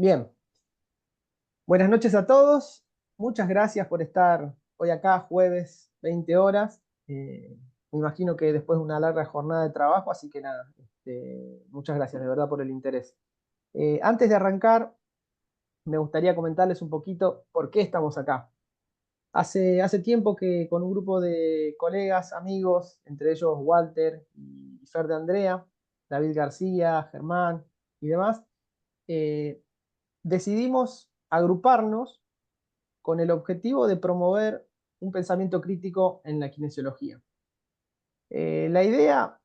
Bien, buenas noches a todos. Muchas gracias por estar hoy acá, jueves, 20 horas. Me imagino que después de una larga jornada de trabajo, así que nada, muchas gracias de verdad por el interés. Antes de arrancar, me gustaría comentarles un poquito por qué estamos acá. Hace tiempo que con un grupo de colegas, amigos, entre ellos Walter y Fer de Andrea, David García, Germán y demás, eh, decidimos agruparnos con el objetivo de promover un pensamiento crítico en la kinesiología. La idea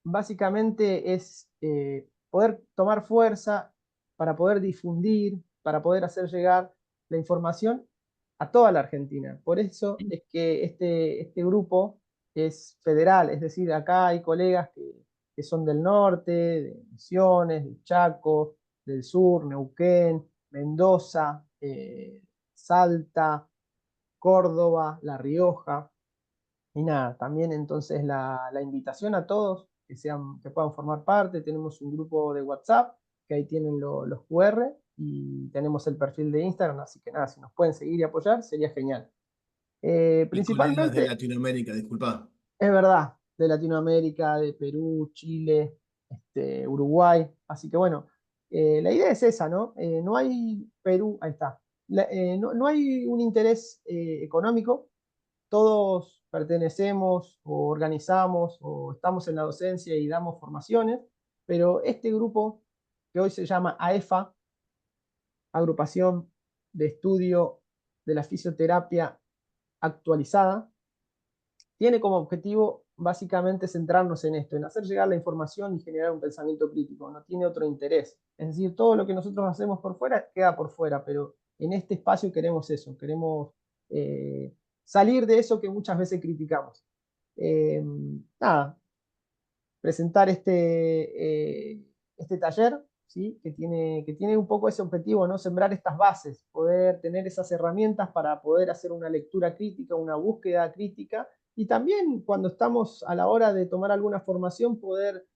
básicamente es poder tomar fuerza para poder difundir, para poder hacer llegar la información a toda la Argentina. Por eso es que este grupo es federal, es decir, acá hay colegas que son del norte, de Misiones, de Chaco, del sur, Neuquén, Mendoza, Salta, Córdoba, La Rioja. Y nada, también entonces la invitación a todos que puedan formar parte. Tenemos un grupo de WhatsApp, que ahí tienen los QR, y tenemos el perfil de Instagram, así que nada, si nos pueden seguir y apoyar, sería genial. Y colegas de Principalmente, Latinoamérica, disculpa. es verdad, de Latinoamérica, de Perú, Chile, Uruguay. Así que bueno, la idea es esa, ¿no? No hay Perú, ahí está. No hay un interés económico. Todos pertenecemos o organizamos o estamos en la docencia y damos formaciones, pero este grupo que hoy se llama AEFA, Agrupación de Estudio de la Fisioterapia Actualizada, tiene como objetivo básicamente centrarnos en esto, en hacer llegar la información y generar un pensamiento crítico. No tiene otro interés. Es decir, todo lo que nosotros hacemos por fuera queda por fuera, pero en este espacio queremos eso, queremos salir de eso que muchas veces criticamos. Eh, Nada, presentar este taller, ¿sí? Que tiene un poco ese objetivo, ¿no? Sembrar estas bases, poder tener esas herramientas para poder hacer una lectura crítica, una búsqueda crítica, y también cuando estamos a la hora de tomar alguna formación, poder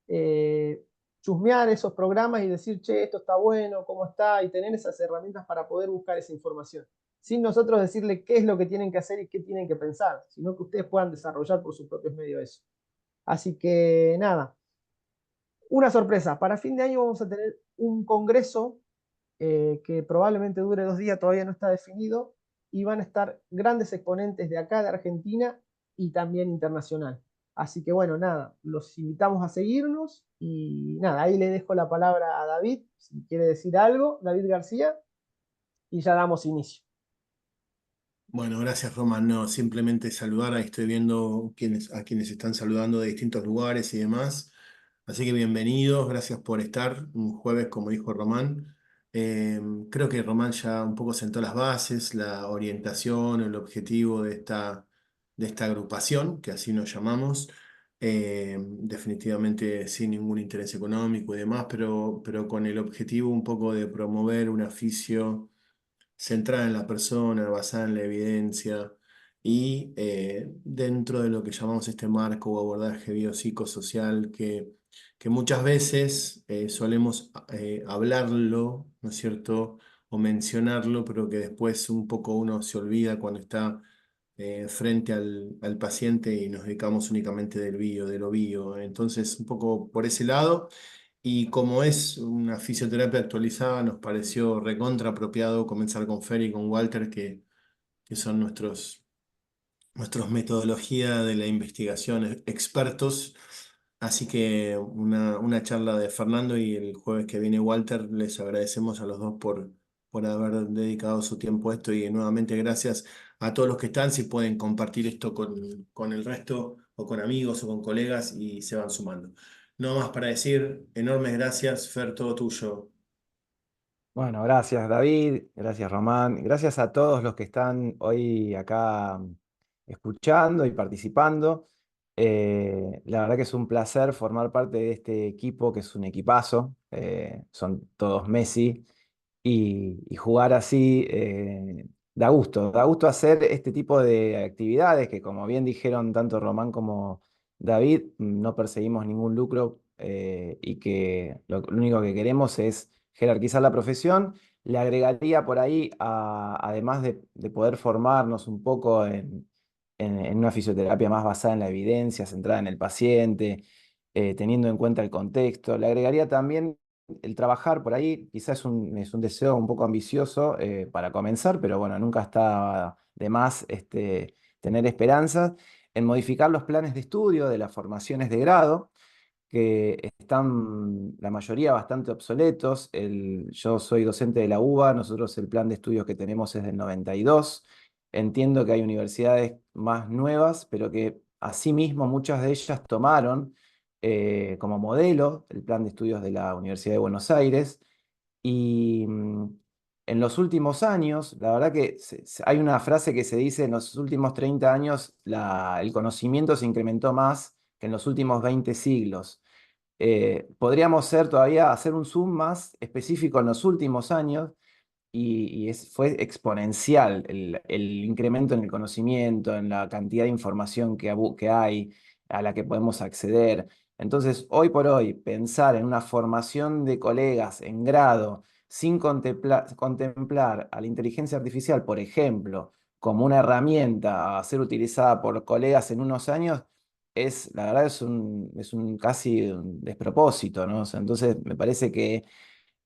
eh, chusmear esos programas y decir, che, esto está bueno, cómo está, y tener esas herramientas para poder buscar esa información. Sin nosotros decirle qué es lo que tienen que hacer y qué tienen que pensar, sino que ustedes puedan desarrollar por sus propios medios eso. Así que nada, una sorpresa. Para fin de año vamos a tener un congreso que probablemente dure 2 días, todavía no está definido, y van a estar grandes exponentes de acá, de Argentina, y también internacional. Así que bueno, nada, los invitamos a seguirnos y nada, ahí le dejo la palabra a David, si quiere decir algo, David García, y ya damos inicio. Bueno, gracias Román. No, simplemente saludar, ahí estoy viendo a quienes están saludando de distintos lugares y demás. Así que bienvenidos, gracias por estar un jueves, como dijo Román. Eh, Creo que Román ya un poco sentó las bases, la orientación, el objetivo de esta agrupación, que así nos llamamos. Definitivamente sin ningún interés económico y demás, pero con el objetivo un poco de promover un oficio centrada en la persona, basada en la evidencia y dentro de lo que llamamos este marco o abordaje biopsicosocial que muchas veces solemos hablarlo, ¿no es cierto? O mencionarlo, pero que después un poco uno se olvida cuando está frente al paciente y nos dedicamos únicamente de lo bio. Entonces, un poco por ese lado. Y como es una fisioterapia actualizada, nos pareció recontra apropiado comenzar con Fer y con Walter, que son nuestros metodología de la investigación expertos. Así que una charla de Fernando y el jueves que viene Walter, les agradecemos a los dos por haber dedicado su tiempo a esto y nuevamente gracias a todos los que están, si pueden compartir esto con el resto o con amigos o con colegas y se van sumando. No más para decir, enormes gracias, Fer, todo tuyo. Bueno, gracias David, gracias Román, gracias a todos los que están hoy acá escuchando y participando. La verdad que es un placer formar parte de este equipo, que es un equipazo, son todos Messi, y jugar así da gusto hacer este tipo de actividades que, como bien dijeron tanto Román como David, no perseguimos ningún lucro y que lo único que queremos es jerarquizar la profesión. Le agregaría por ahí, además de poder formarnos un poco en una fisioterapia más basada en la evidencia, centrada en el paciente, teniendo en cuenta el contexto, le agregaría también el trabajar por ahí. Quizás es un deseo un poco ambicioso para comenzar, pero bueno, nunca está de más tener esperanzas en modificar los planes de estudio de las formaciones de grado, que están la mayoría bastante obsoletos. Yo soy docente de la UBA, nosotros el plan de estudios que tenemos es del 92. Entiendo que hay universidades más nuevas, pero que asimismo muchas de ellas tomaron como modelo el plan de estudios de la Universidad de Buenos Aires. Y en los últimos años, la verdad que hay una frase que se dice: en los últimos 30 años el conocimiento se incrementó más que en los últimos 20 siglos. Podríamos hacer un zoom más específico en los últimos años, fue exponencial el incremento en el conocimiento, en la cantidad de información que hay, a la que podemos acceder. Entonces, hoy por hoy, pensar en una formación de colegas en grado sin contemplar a la inteligencia artificial, por ejemplo, como una herramienta a ser utilizada por colegas en unos años, la verdad es un casi un despropósito, ¿no? O sea, entonces, me parece que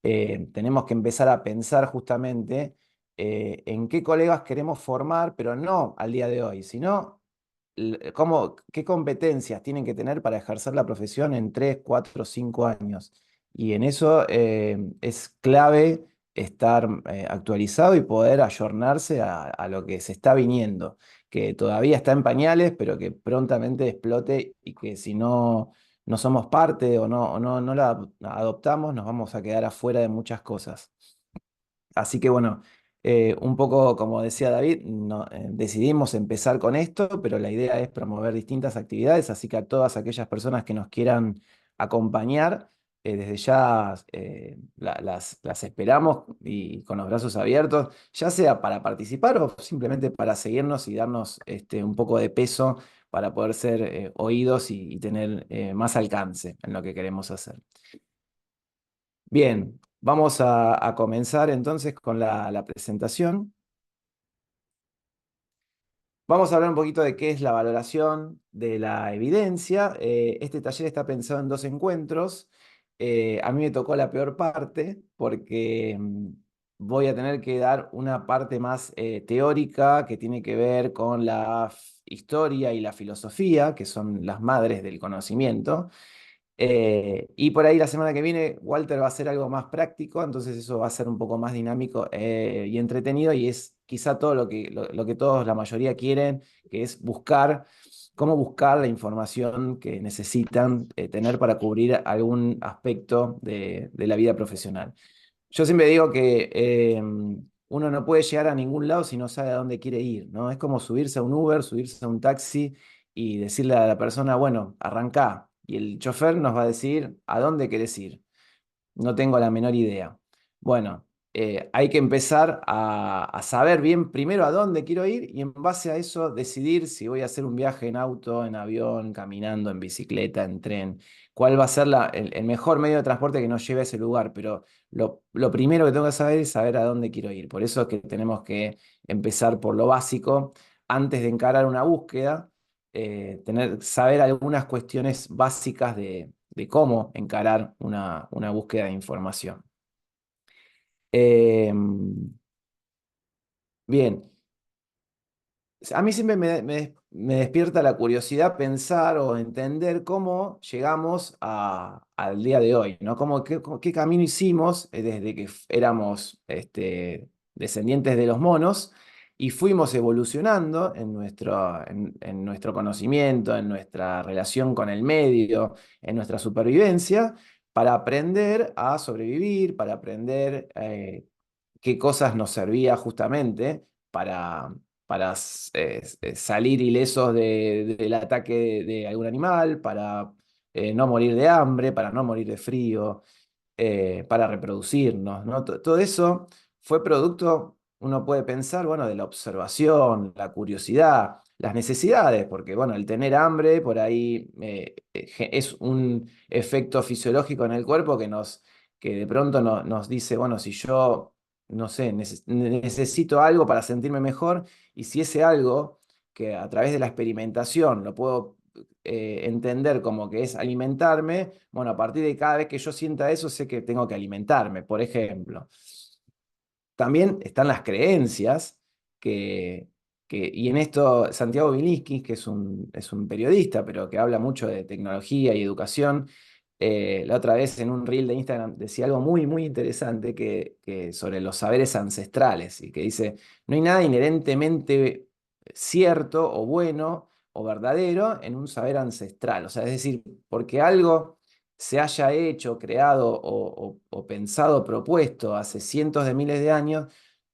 tenemos que empezar a pensar justamente en qué colegas queremos formar, pero no al día de hoy, sino qué competencias tienen que tener para ejercer la profesión en 3, 4, 5 años. Y en eso es clave estar actualizado y poder ayornarse a lo que se está viniendo, que todavía está en pañales, pero que prontamente explote, y que si no somos parte o no la adoptamos, nos vamos a quedar afuera de muchas cosas. Así que bueno, un poco como decía David, decidimos empezar con esto, pero la idea es promover distintas actividades, así que a todas aquellas personas que nos quieran acompañar, desde ya las esperamos y con los brazos abiertos, ya sea para participar o simplemente para seguirnos y darnos un poco de peso para poder ser oídos y tener más alcance en lo que queremos hacer. Bien, vamos a comenzar entonces con la presentación. Vamos a hablar un poquito de qué es la valoración de la evidencia. Este taller está pensado en 2 encuentros. A mí me tocó la peor parte porque voy a tener que dar una parte más teórica, que tiene que ver con la historia y la filosofía, que son las madres del conocimiento. Y por ahí la semana que viene Walter va a hacer algo más práctico, entonces eso va a ser un poco más dinámico y entretenido, y es quizá todo lo que todos, la mayoría quieren, que es cómo buscar la información que necesitan tener para cubrir algún aspecto de la vida profesional. Yo siempre digo que uno no puede llegar a ningún lado si no sabe a dónde quiere ir, ¿no? Es como subirse a un Uber, subirse a un taxi y decirle a la persona: bueno, arrancá. Y el chofer nos va a decir a dónde querés ir. No tengo la menor idea. Bueno, hay que empezar a saber bien primero a dónde quiero ir, y en base a eso decidir si voy a hacer un viaje en auto, en avión, caminando, en bicicleta, en tren. Cuál va a ser el mejor medio de transporte que nos lleve a ese lugar. Pero lo primero que tengo que saber es saber a dónde quiero ir. Por eso es que tenemos que empezar por lo básico antes de encarar una búsqueda. Saber algunas cuestiones básicas de cómo encarar una búsqueda de información. Bien, a mí siempre me despierta la curiosidad pensar o entender cómo llegamos al día de hoy, ¿no? Qué camino hicimos desde que éramos descendientes de los monos, y fuimos evolucionando en nuestro conocimiento, en nuestra relación con el medio, en nuestra supervivencia, para aprender a sobrevivir, para aprender qué cosas nos servía justamente para salir ilesos del ataque de algún animal, para no morir de hambre, para no morir de frío, para reproducirnos, ¿no? Todo eso fue producto, uno puede pensar, bueno, de la observación, la curiosidad, las necesidades, porque bueno, el tener hambre por ahí es un efecto fisiológico en el cuerpo que que de pronto nos dice, bueno, si yo, no sé, necesito algo para sentirme mejor, y si ese algo, que a través de la experimentación lo puedo entender como que es alimentarme, bueno, a partir de cada vez que yo sienta eso, sé que tengo que alimentarme, por ejemplo. También están las creencias, y en esto Santiago Bilinsky, que es un periodista, pero que habla mucho de tecnología y educación, la otra vez en un reel de Instagram decía algo muy, muy interesante que sobre los saberes ancestrales, y que dice, no hay nada inherentemente cierto o bueno o verdadero en un saber ancestral. O sea, es decir, porque algo se haya hecho, creado o pensado, propuesto hace cientos de miles de años,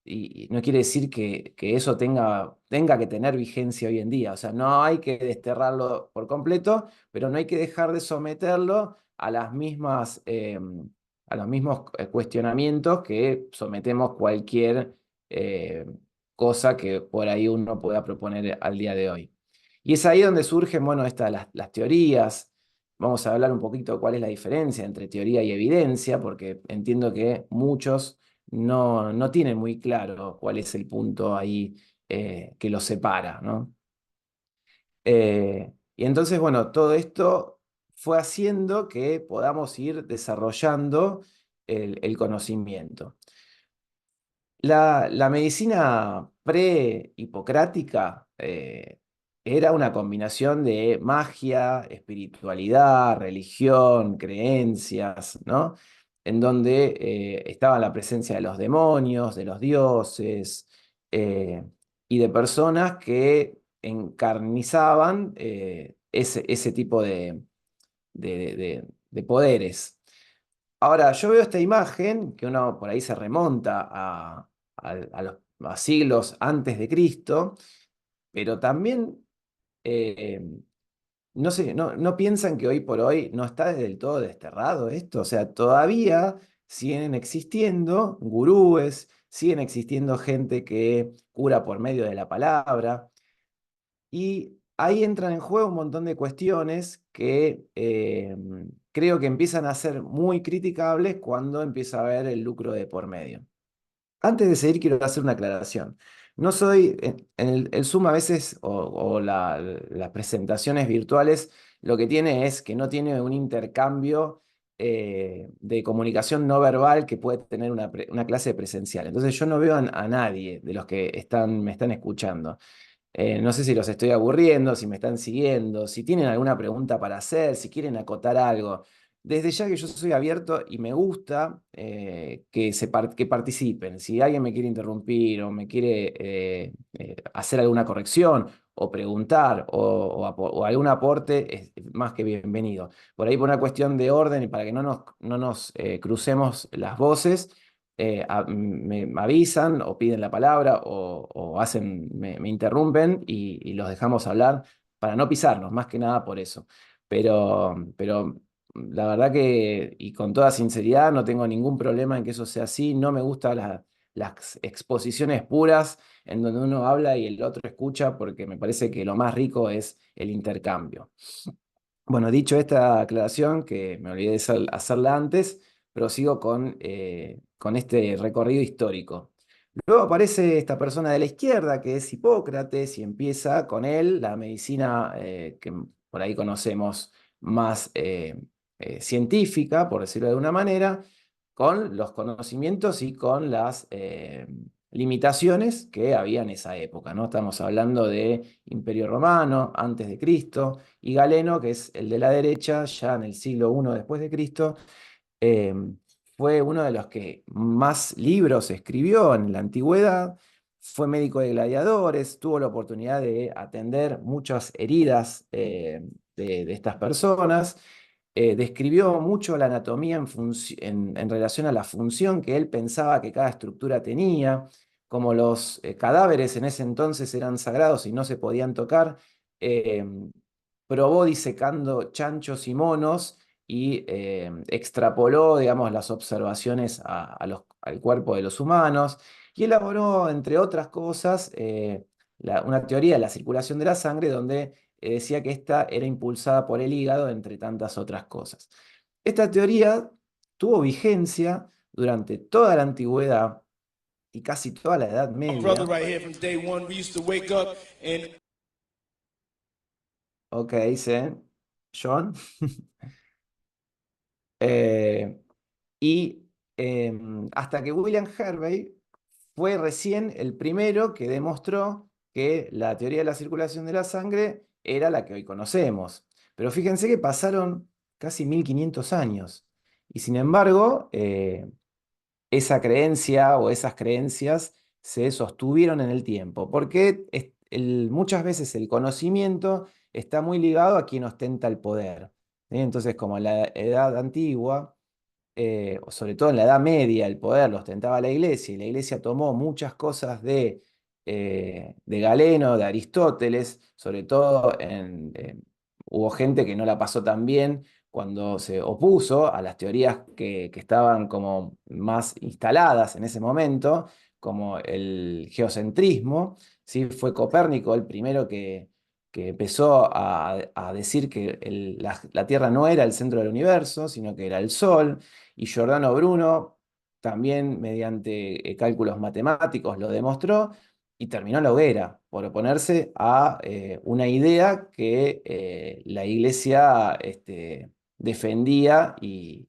y no quiere decir que eso tenga que tener vigencia hoy en día. O sea, no hay que desterrarlo por completo, pero no hay que dejar de someterlo a a los mismos cuestionamientos que sometemos cualquier eh, cosa que por ahí uno pueda proponer al día de hoy. Y es ahí donde surgen, bueno, las teorías. Vamos a hablar un poquito de cuál es la diferencia entre teoría y evidencia, porque entiendo que muchos no tienen muy claro cuál es el punto ahí que los separa, ¿no? Y entonces, bueno, todo esto fue haciendo que podamos ir desarrollando el conocimiento. La medicina pre-hipocrática era una combinación de magia, espiritualidad, religión, creencias, ¿no? En donde estaba la presencia de los demonios, de los dioses, eh, y de personas que encarnizaban ese tipo de poderes. Ahora, yo veo esta imagen, que uno por ahí se remonta a siglos antes de Cristo, pero también no sé, no piensan que hoy por hoy no está del todo desterrado esto. O sea, todavía siguen existiendo gurúes, siguen existiendo gente que cura por medio de la palabra. Y ahí entran en juego un montón de cuestiones que creo que empiezan a ser muy criticables cuando empieza a haber el lucro de por medio. Antes de seguir, quiero hacer una aclaración. No soy, en el Zoom a veces, o las presentaciones virtuales, lo que tiene es que no tiene un intercambio de comunicación no verbal que puede tener una clase presencial. Entonces yo no veo a nadie de los que me están escuchando. No sé si los estoy aburriendo, si me están siguiendo, si tienen alguna pregunta para hacer, si quieren acotar algo. Desde ya que yo soy abierto y me gusta que participen. Si alguien me quiere interrumpir o me quiere hacer alguna corrección o preguntar o algún aporte, es más que bienvenido. Por ahí por una cuestión de orden y para que no nos crucemos las voces, me avisan o piden la palabra o me interrumpen y los dejamos hablar para no pisarnos, más que nada por eso. Pero la verdad que, y con toda sinceridad, no tengo ningún problema en que eso sea así. No me gustan las exposiciones puras en donde uno habla y el otro escucha, porque me parece que lo más rico es el intercambio. Bueno, dicho esta aclaración, que me olvidé de hacerla antes, prosigo con este recorrido histórico. Luego aparece esta persona de la izquierda, que es Hipócrates, y empieza con él la medicina que por ahí conocemos más científica, por decirlo de alguna manera, con los conocimientos y con las limitaciones que había en esa época, ¿no? Estamos hablando de Imperio Romano, antes de Cristo, y Galeno, que es el de la derecha, ya en el siglo I después de Cristo, eh, fue uno de los que más libros escribió en la antigüedad, fue médico de gladiadores, tuvo la oportunidad de atender muchas heridas de estas personas, describió mucho la anatomía en relación a la función que él pensaba que cada estructura tenía, como los cadáveres en ese entonces eran sagrados y no se podían tocar, eh, probó disecando chanchos y monos y extrapoló, digamos, las observaciones al cuerpo de los humanos y elaboró, entre otras cosas, una teoría de la circulación de la sangre donde decía que esta era impulsada por el hígado, entre tantas otras cosas. Esta teoría tuvo vigencia durante toda la antigüedad y casi toda la Edad Media. Ok, dice John. Y hasta que William Hervey fue recién el primero que demostró que la teoría de la circulación de la sangre era la que hoy conocemos. Pero fíjense que pasaron casi 1500 años. Y sin embargo, esa creencia o esas creencias se sostuvieron en el tiempo, porque muchas veces el conocimiento está muy ligado a quien ostenta el poder. ¿Sí? Entonces, como en la edad antigua, o sobre todo en la Edad Media, el poder lo ostentaba la Iglesia, y la Iglesia tomó muchas cosas de Galeno, de Aristóteles, sobre todo hubo gente que no la pasó tan bien cuando se opuso a las teorías que estaban como más instaladas en ese momento, como el geocentrismo. ¿Sí? Fue Copérnico el primero que empezó a decir que la Tierra no era el centro del universo, sino que era el Sol, y Giordano Bruno también mediante cálculos matemáticos lo demostró, y terminó la hoguera por oponerse a una idea que la Iglesia defendía y,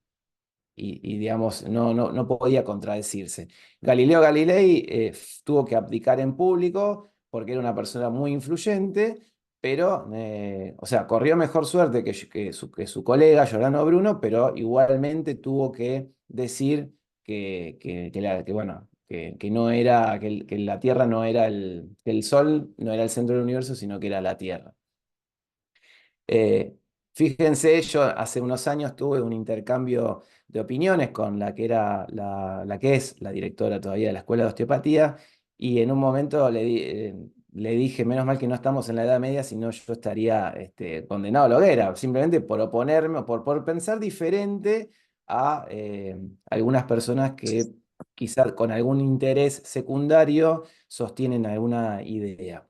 digamos, no podía contradecirse. Galileo Galilei tuvo que abdicar en público porque era una persona muy influyente, pero, o sea, corrió mejor suerte que su colega Giordano Bruno, pero igualmente tuvo que decir bueno, que no era, que la Tierra no era que el Sol no era el centro del universo, sino que era la Tierra. Eh, Fíjense, yo hace unos años tuve un intercambio de opiniones con la que era la que es la directora todavía de la Escuela de Osteopatía, y en un momento le dije, menos mal que no estamos en la Edad Media, si no yo estaría condenado a la hoguera, simplemente por oponerme, o por pensar diferente a algunas personas que quizás con algún interés secundario sostienen alguna idea.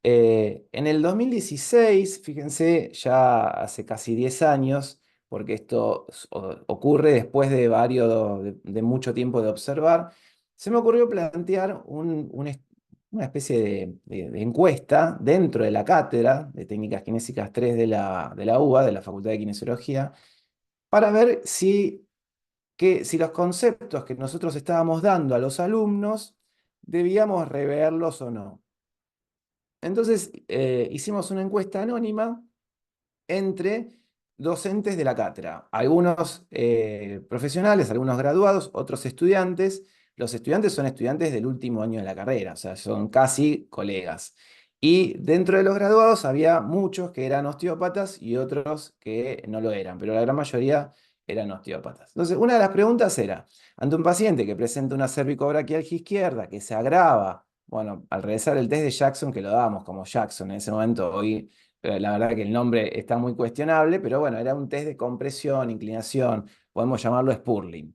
En el 2016, fíjense, ya hace casi 10 años, porque esto ocurre después de mucho tiempo de observar, se me ocurrió plantear una especie de encuesta dentro de la cátedra de Técnicas Kinésicas 3 de la UBA, de la Facultad de Kinesiología, para ver si los conceptos que nosotros estábamos dando a los alumnos debíamos reverlos o no. Entonces, hicimos una encuesta anónima entre docentes de la cátedra, algunos profesionales, algunos graduados, otros estudiantes. Los estudiantes son estudiantes del último año de la carrera, o sea, son casi colegas. Y dentro de los graduados había muchos que eran osteópatas y otros que no lo eran, pero la gran mayoría eran osteópatas. Entonces, una de las preguntas era, ante un paciente que presenta una cervicobraquialgia izquierda que se agrava, bueno, al realizar el test de Jackson, que lo dábamos como Jackson en ese momento, hoy la verdad que el nombre está muy cuestionable, pero bueno, era un test de compresión, inclinación, podemos llamarlo Spurling.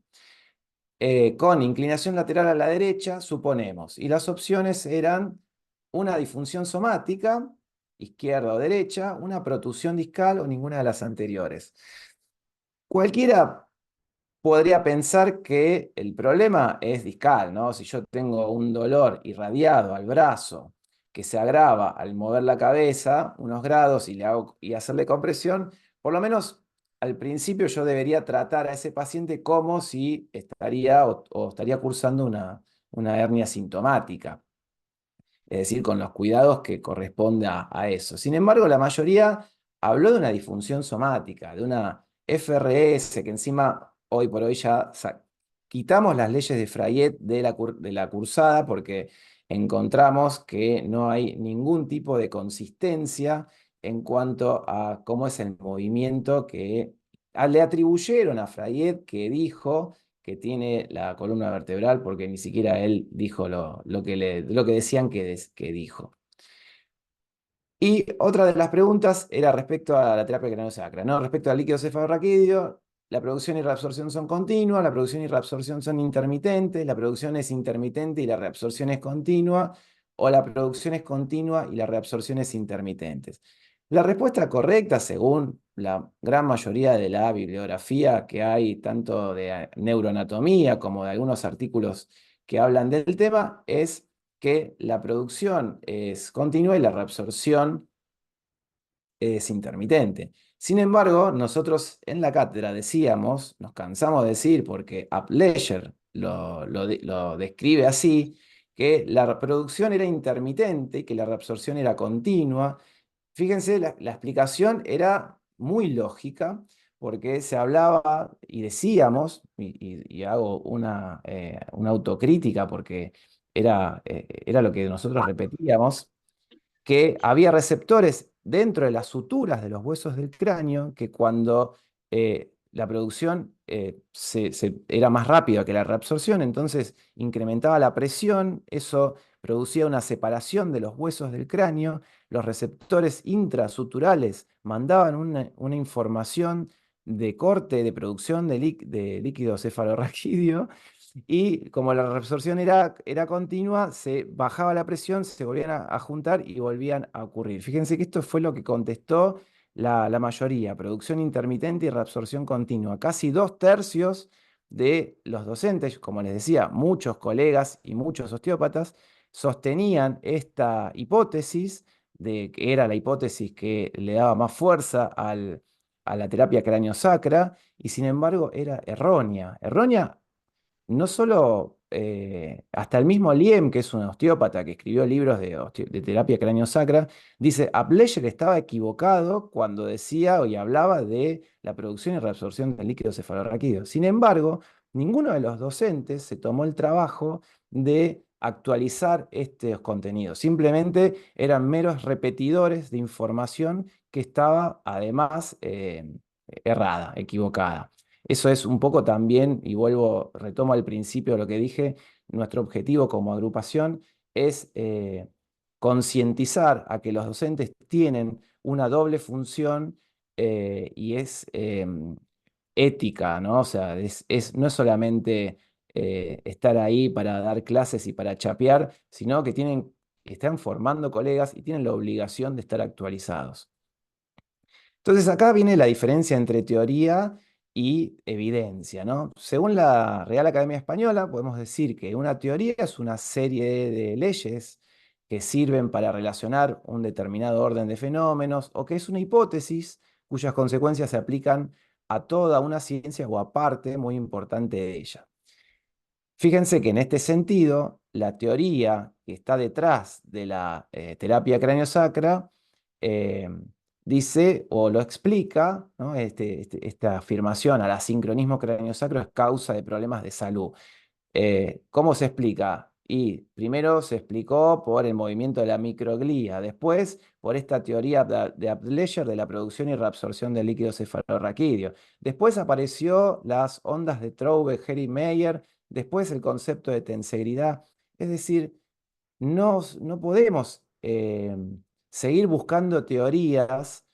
Con inclinación lateral a la derecha, suponemos, y las opciones eran una disfunción somática, izquierda o derecha, una protusión discal o ninguna de las anteriores. Cualquiera podría pensar que el problema es discal, ¿no? Si yo tengo un dolor irradiado al brazo que se agrava al mover la cabeza unos grados y hacerle compresión, por lo menos al principio yo debería tratar a ese paciente como si estaría o estaría cursando una hernia sintomática, es decir, con los cuidados que corresponde a eso. Sin embargo, la mayoría habló de una disfunción somática, de una FRS, que encima hoy por hoy ya quitamos las leyes de Freyet de la cursada porque encontramos que no hay ningún tipo de consistencia en cuanto a cómo es el movimiento que le atribuyeron a Freyet, que dijo que tiene la columna vertebral, porque ni siquiera él dijo lo que decían que dijo. Y otra de las preguntas era respecto a la terapia craniosacra, ¿no? Respecto al líquido cefalorraquídeo, la producción y reabsorción son continuas, la producción y reabsorción son intermitentes, la producción es intermitente y la reabsorción es continua, o la producción es continua y la reabsorción es intermitente. La respuesta correcta, según la gran mayoría de la bibliografía que hay, tanto de neuroanatomía como de algunos artículos que hablan del tema, es que la producción es continua y la reabsorción es intermitente. Sin embargo, nosotros en la cátedra decíamos, nos cansamos de decir, porque Upledger lo describe así, que la reproducción era intermitente y que la reabsorción era continua. Fíjense, la explicación era muy lógica, porque se hablaba y decíamos, y hago una autocrítica porque era lo que nosotros repetíamos, que había receptores dentro de las suturas de los huesos del cráneo que cuando la producción era más rápida que la reabsorción, entonces incrementaba la presión, eso producía una separación de los huesos del cráneo, los receptores intrasuturales mandaban una información de corte, de producción de líquido cefalorraquídeo, y como la reabsorción era continua, se bajaba la presión, se volvían a juntar y volvían a ocurrir. Fíjense que esto fue lo que contestó la mayoría: producción intermitente y reabsorción continua. Casi 2/3 de los docentes, como les decía, muchos colegas y muchos osteópatas, sostenían esta hipótesis, de que era la hipótesis que le daba más fuerza a la terapia craniosacra, y sin embargo era errónea. Errónea no solo, hasta el mismo Liem, que es un osteópata que escribió libros de terapia craniosacra, dice, Upledger estaba equivocado cuando decía y hablaba de la producción y reabsorción del líquido cefalorraquídeo. Sin embargo, ninguno de los docentes se tomó el trabajo de actualizar estos contenidos. Simplemente eran meros repetidores de información que estaba además errada, equivocada. Eso es un poco también, y retomo al principio lo que dije, nuestro objetivo como agrupación es concientizar a que los docentes tienen una doble función, y es ética, ¿no? O sea, no es solamente estar ahí para dar clases y para chapear, sino que están formando colegas y tienen la obligación de estar actualizados. Entonces acá viene la diferencia entre teoría y evidencia, ¿no? Según la Real Academia Española, podemos decir que una teoría es una serie de leyes que sirven para relacionar un determinado orden de fenómenos, o que es una hipótesis cuyas consecuencias se aplican a toda una ciencia o a parte muy importante de ella. Fíjense que en este sentido, la teoría que está detrás de la terapia craniosacra eh, dice o lo explica, ¿no? Esta afirmación al asincronismo craniosacro es causa de problemas de salud. ¿Cómo se explica? Y primero se explicó por el movimiento de la microglía, después por esta teoría de Upledger de la producción y reabsorción del líquido cefalorraquídeo. Después apareció las ondas de Traube, Harry Meyer, después el concepto de tensegridad. Es decir, no podemos seguir buscando teorías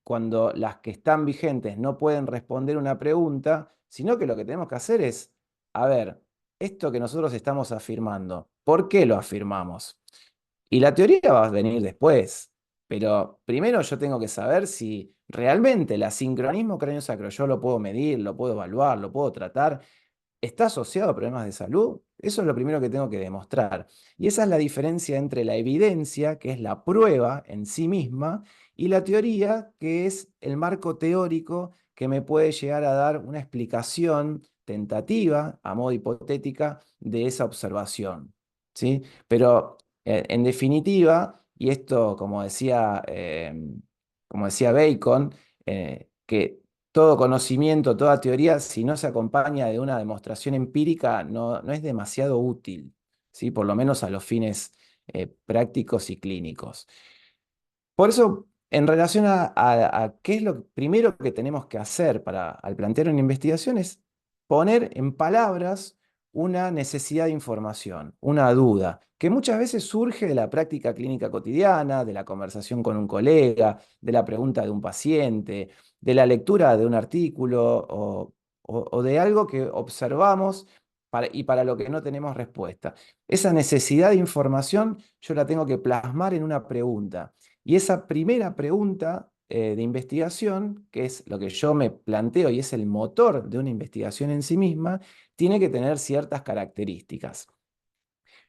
cuando las que están vigentes no pueden responder una pregunta, sino que lo que tenemos que hacer es, a ver, esto que nosotros estamos afirmando, ¿por qué lo afirmamos? Y la teoría va a venir después, pero primero yo tengo que saber si realmente el asincronismo cráneo-sacro yo lo puedo medir, lo puedo evaluar, lo puedo tratar. ¿Está asociado a problemas de salud? Eso es lo primero que tengo que demostrar. Y esa es la diferencia entre la evidencia, que es la prueba en sí misma, y la teoría, que es el marco teórico que me puede llegar a dar una explicación tentativa, a modo hipotética, de esa observación. ¿Sí? Pero en definitiva, y esto como decía Bacon, que todo conocimiento, toda teoría, si no se acompaña de una demostración empírica, no es demasiado útil, ¿sí? Por lo menos a los fines prácticos y clínicos. Por eso, en relación a qué es lo primero que tenemos que hacer al plantear una investigación, es poner en palabras una necesidad de información, una duda, que muchas veces surge de la práctica clínica cotidiana, de la conversación con un colega, de la pregunta de un paciente, de la lectura de un artículo o de algo que observamos y para lo que no tenemos respuesta. Esa necesidad de información yo la tengo que plasmar en una pregunta. Y esa primera pregunta de investigación, que es lo que yo me planteo y es el motor de una investigación en sí misma, tiene que tener ciertas características.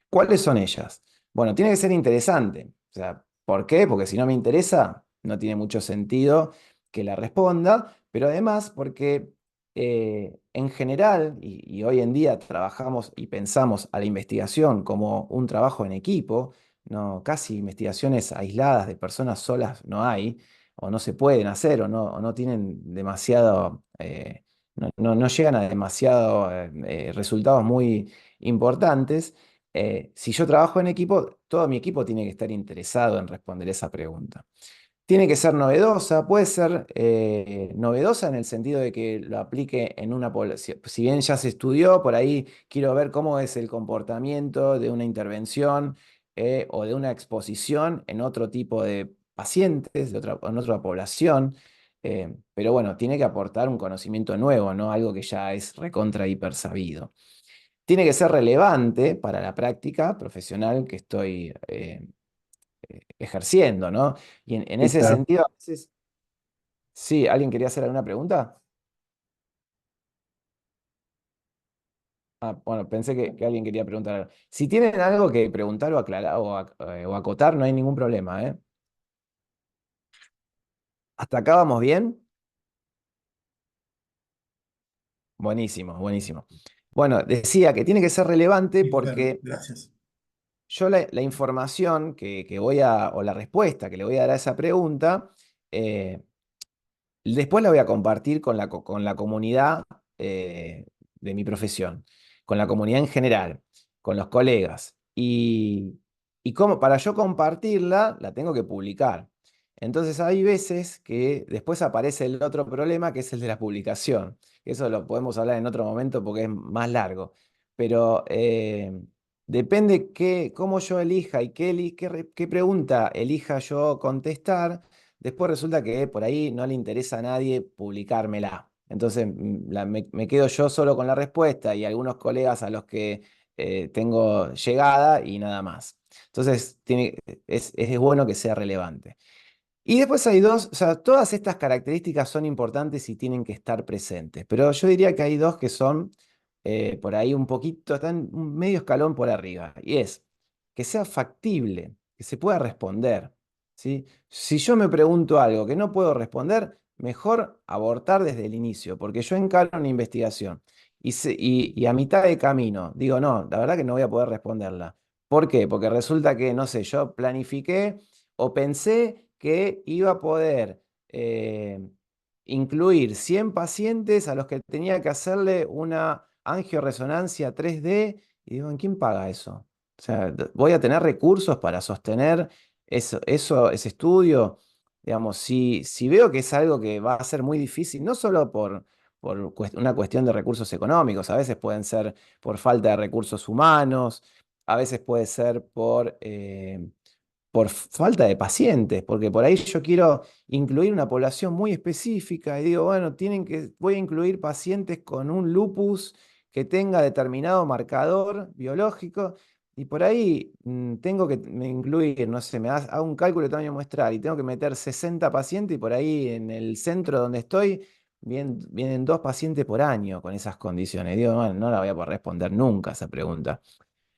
¿Cuáles son ellas? Bueno, tiene que ser interesante. O sea, ¿por qué? Porque si no me interesa, no tiene mucho sentido que la responda, pero además porque en general, y hoy en día trabajamos y pensamos a la investigación como un trabajo en equipo, no, casi investigaciones aisladas de personas solas no hay, o no se pueden hacer, o no tienen demasiado, no llegan a demasiado resultados muy importantes. Si yo trabajo en equipo, todo mi equipo tiene que estar interesado en responder esa pregunta. Tiene que ser novedosa, puede ser novedosa en el sentido de que lo aplique en una población. Si bien ya se estudió, por ahí quiero ver cómo es el comportamiento de una intervención o de una exposición en otro tipo de pacientes, en otra población. Pero bueno, tiene que aportar un conocimiento nuevo, ¿no? Algo que ya es recontra hiper sabido. Tiene que ser relevante para la práctica profesional que estoy ejerciendo, ¿no? Y en Sí, ese claro. sentido, a veces, sí, ¿alguien quería hacer alguna pregunta? Ah, bueno, pensé que alguien quería preguntar algo. Si tienen algo que preguntar o aclarar o acotar, no hay ningún problema, ¿eh? ¿Hasta acá vamos bien? Buenísimo, buenísimo. Bueno, decía que tiene que ser relevante Sí, claro, porque gracias. yo la información que voy a, o la respuesta que le voy a dar a esa pregunta, eh, después la voy a compartir con con la comunidad eh, de mi profesión, con la comunidad en general, con los colegas. Y como para yo compartirla, la tengo que publicar. Entonces hay veces que después aparece el otro problema, que es el de la publicación. Eso lo podemos hablar en otro momento porque es más largo. Pero depende cómo yo elija y qué pregunta elija yo contestar. Después resulta que por ahí no le interesa a nadie publicármela. Entonces me quedo yo solo con la respuesta y algunos colegas a los que tengo llegada y nada más. Entonces es bueno que sea relevante. Y después hay dos, o sea, todas estas características son importantes y tienen que estar presentes, pero yo diría que hay dos que son por ahí un poquito, están un medio escalón por arriba, y es que sea factible, que se pueda responder, ¿sí? Si yo me pregunto algo que no puedo responder, mejor abortar desde el inicio, porque yo encaro una investigación y a mitad de camino digo, no, la verdad que no voy a poder responderla. ¿Por qué? Porque resulta que, no sé, yo planifiqué o pensé que iba a poder incluir 100 pacientes a los que tenía que hacerle una angioresonancia 3D y digo, ¿en quién paga eso? O sea, ¿voy a tener recursos para sostener ese estudio? Digamos, si veo que es algo que va a ser muy difícil, no solo por una cuestión de recursos económicos, a veces pueden ser por falta de recursos humanos, a veces puede ser por falta de pacientes, porque por ahí yo quiero incluir una población muy específica y digo, bueno, voy a incluir pacientes con un lupus que tenga determinado marcador biológico y por ahí tengo que incluir, no sé, hago un cálculo de tamaño muestral y tengo que meter 60 pacientes y por ahí en el centro donde estoy vienen 2 pacientes por año con esas condiciones. Digo, no la voy a poder responder nunca esa pregunta.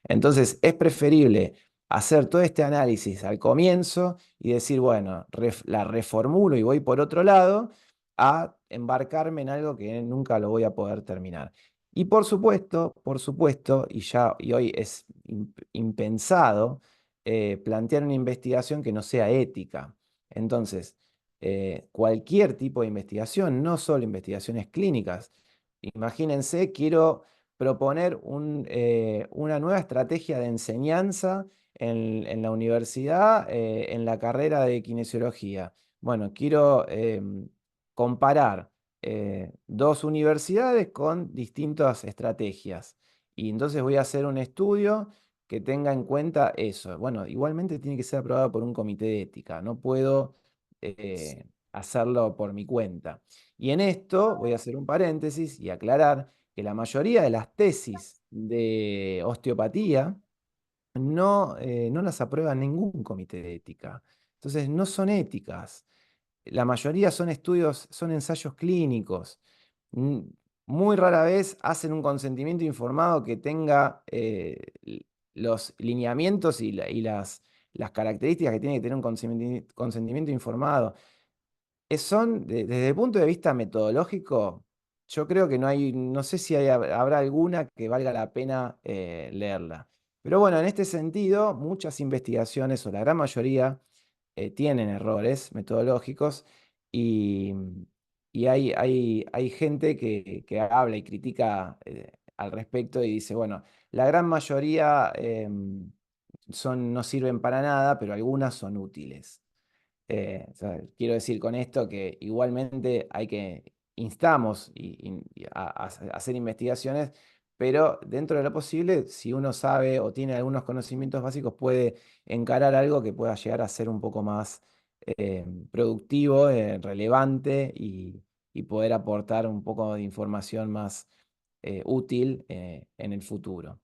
Entonces, es preferible hacer todo este análisis al comienzo y decir, bueno, la reformulo y voy por otro lado, a embarcarme en algo que nunca lo voy a poder terminar. Y por supuesto, y hoy es impensado plantear una investigación que no sea ética. Entonces, cualquier tipo de investigación, no solo investigaciones clínicas. Imagínense, quiero proponer una nueva estrategia de enseñanza en la universidad, en la carrera de kinesiología. Bueno, quiero comparar dos universidades con distintas estrategias. Y entonces voy a hacer un estudio que tenga en cuenta eso. Bueno, igualmente tiene que ser aprobado por un comité de ética. No puedo hacerlo por mi cuenta. Y en esto voy a hacer un paréntesis y aclarar que la mayoría de las tesis de osteopatía no las aprueba ningún comité de ética. Entonces, no son éticas. La mayoría son estudios, son ensayos clínicos. Mm, Muy rara vez hacen un consentimiento informado que tenga los lineamientos y las características que tiene que tener un consentimiento informado. Desde el punto de vista metodológico, yo creo que no sé si habrá alguna que valga la pena leerla. Pero bueno, en este sentido, muchas investigaciones, o la gran mayoría, tienen errores metodológicos y, y hay gente que habla y critica al respecto y dice, bueno, la gran mayoría no sirven para nada, pero algunas son útiles. O sea, quiero decir con esto que igualmente instamos a hacer investigaciones, pero dentro de lo posible, si uno sabe o tiene algunos conocimientos básicos, puede encarar algo que pueda llegar a ser un poco más productivo, relevante y poder aportar un poco de información más útil en el futuro.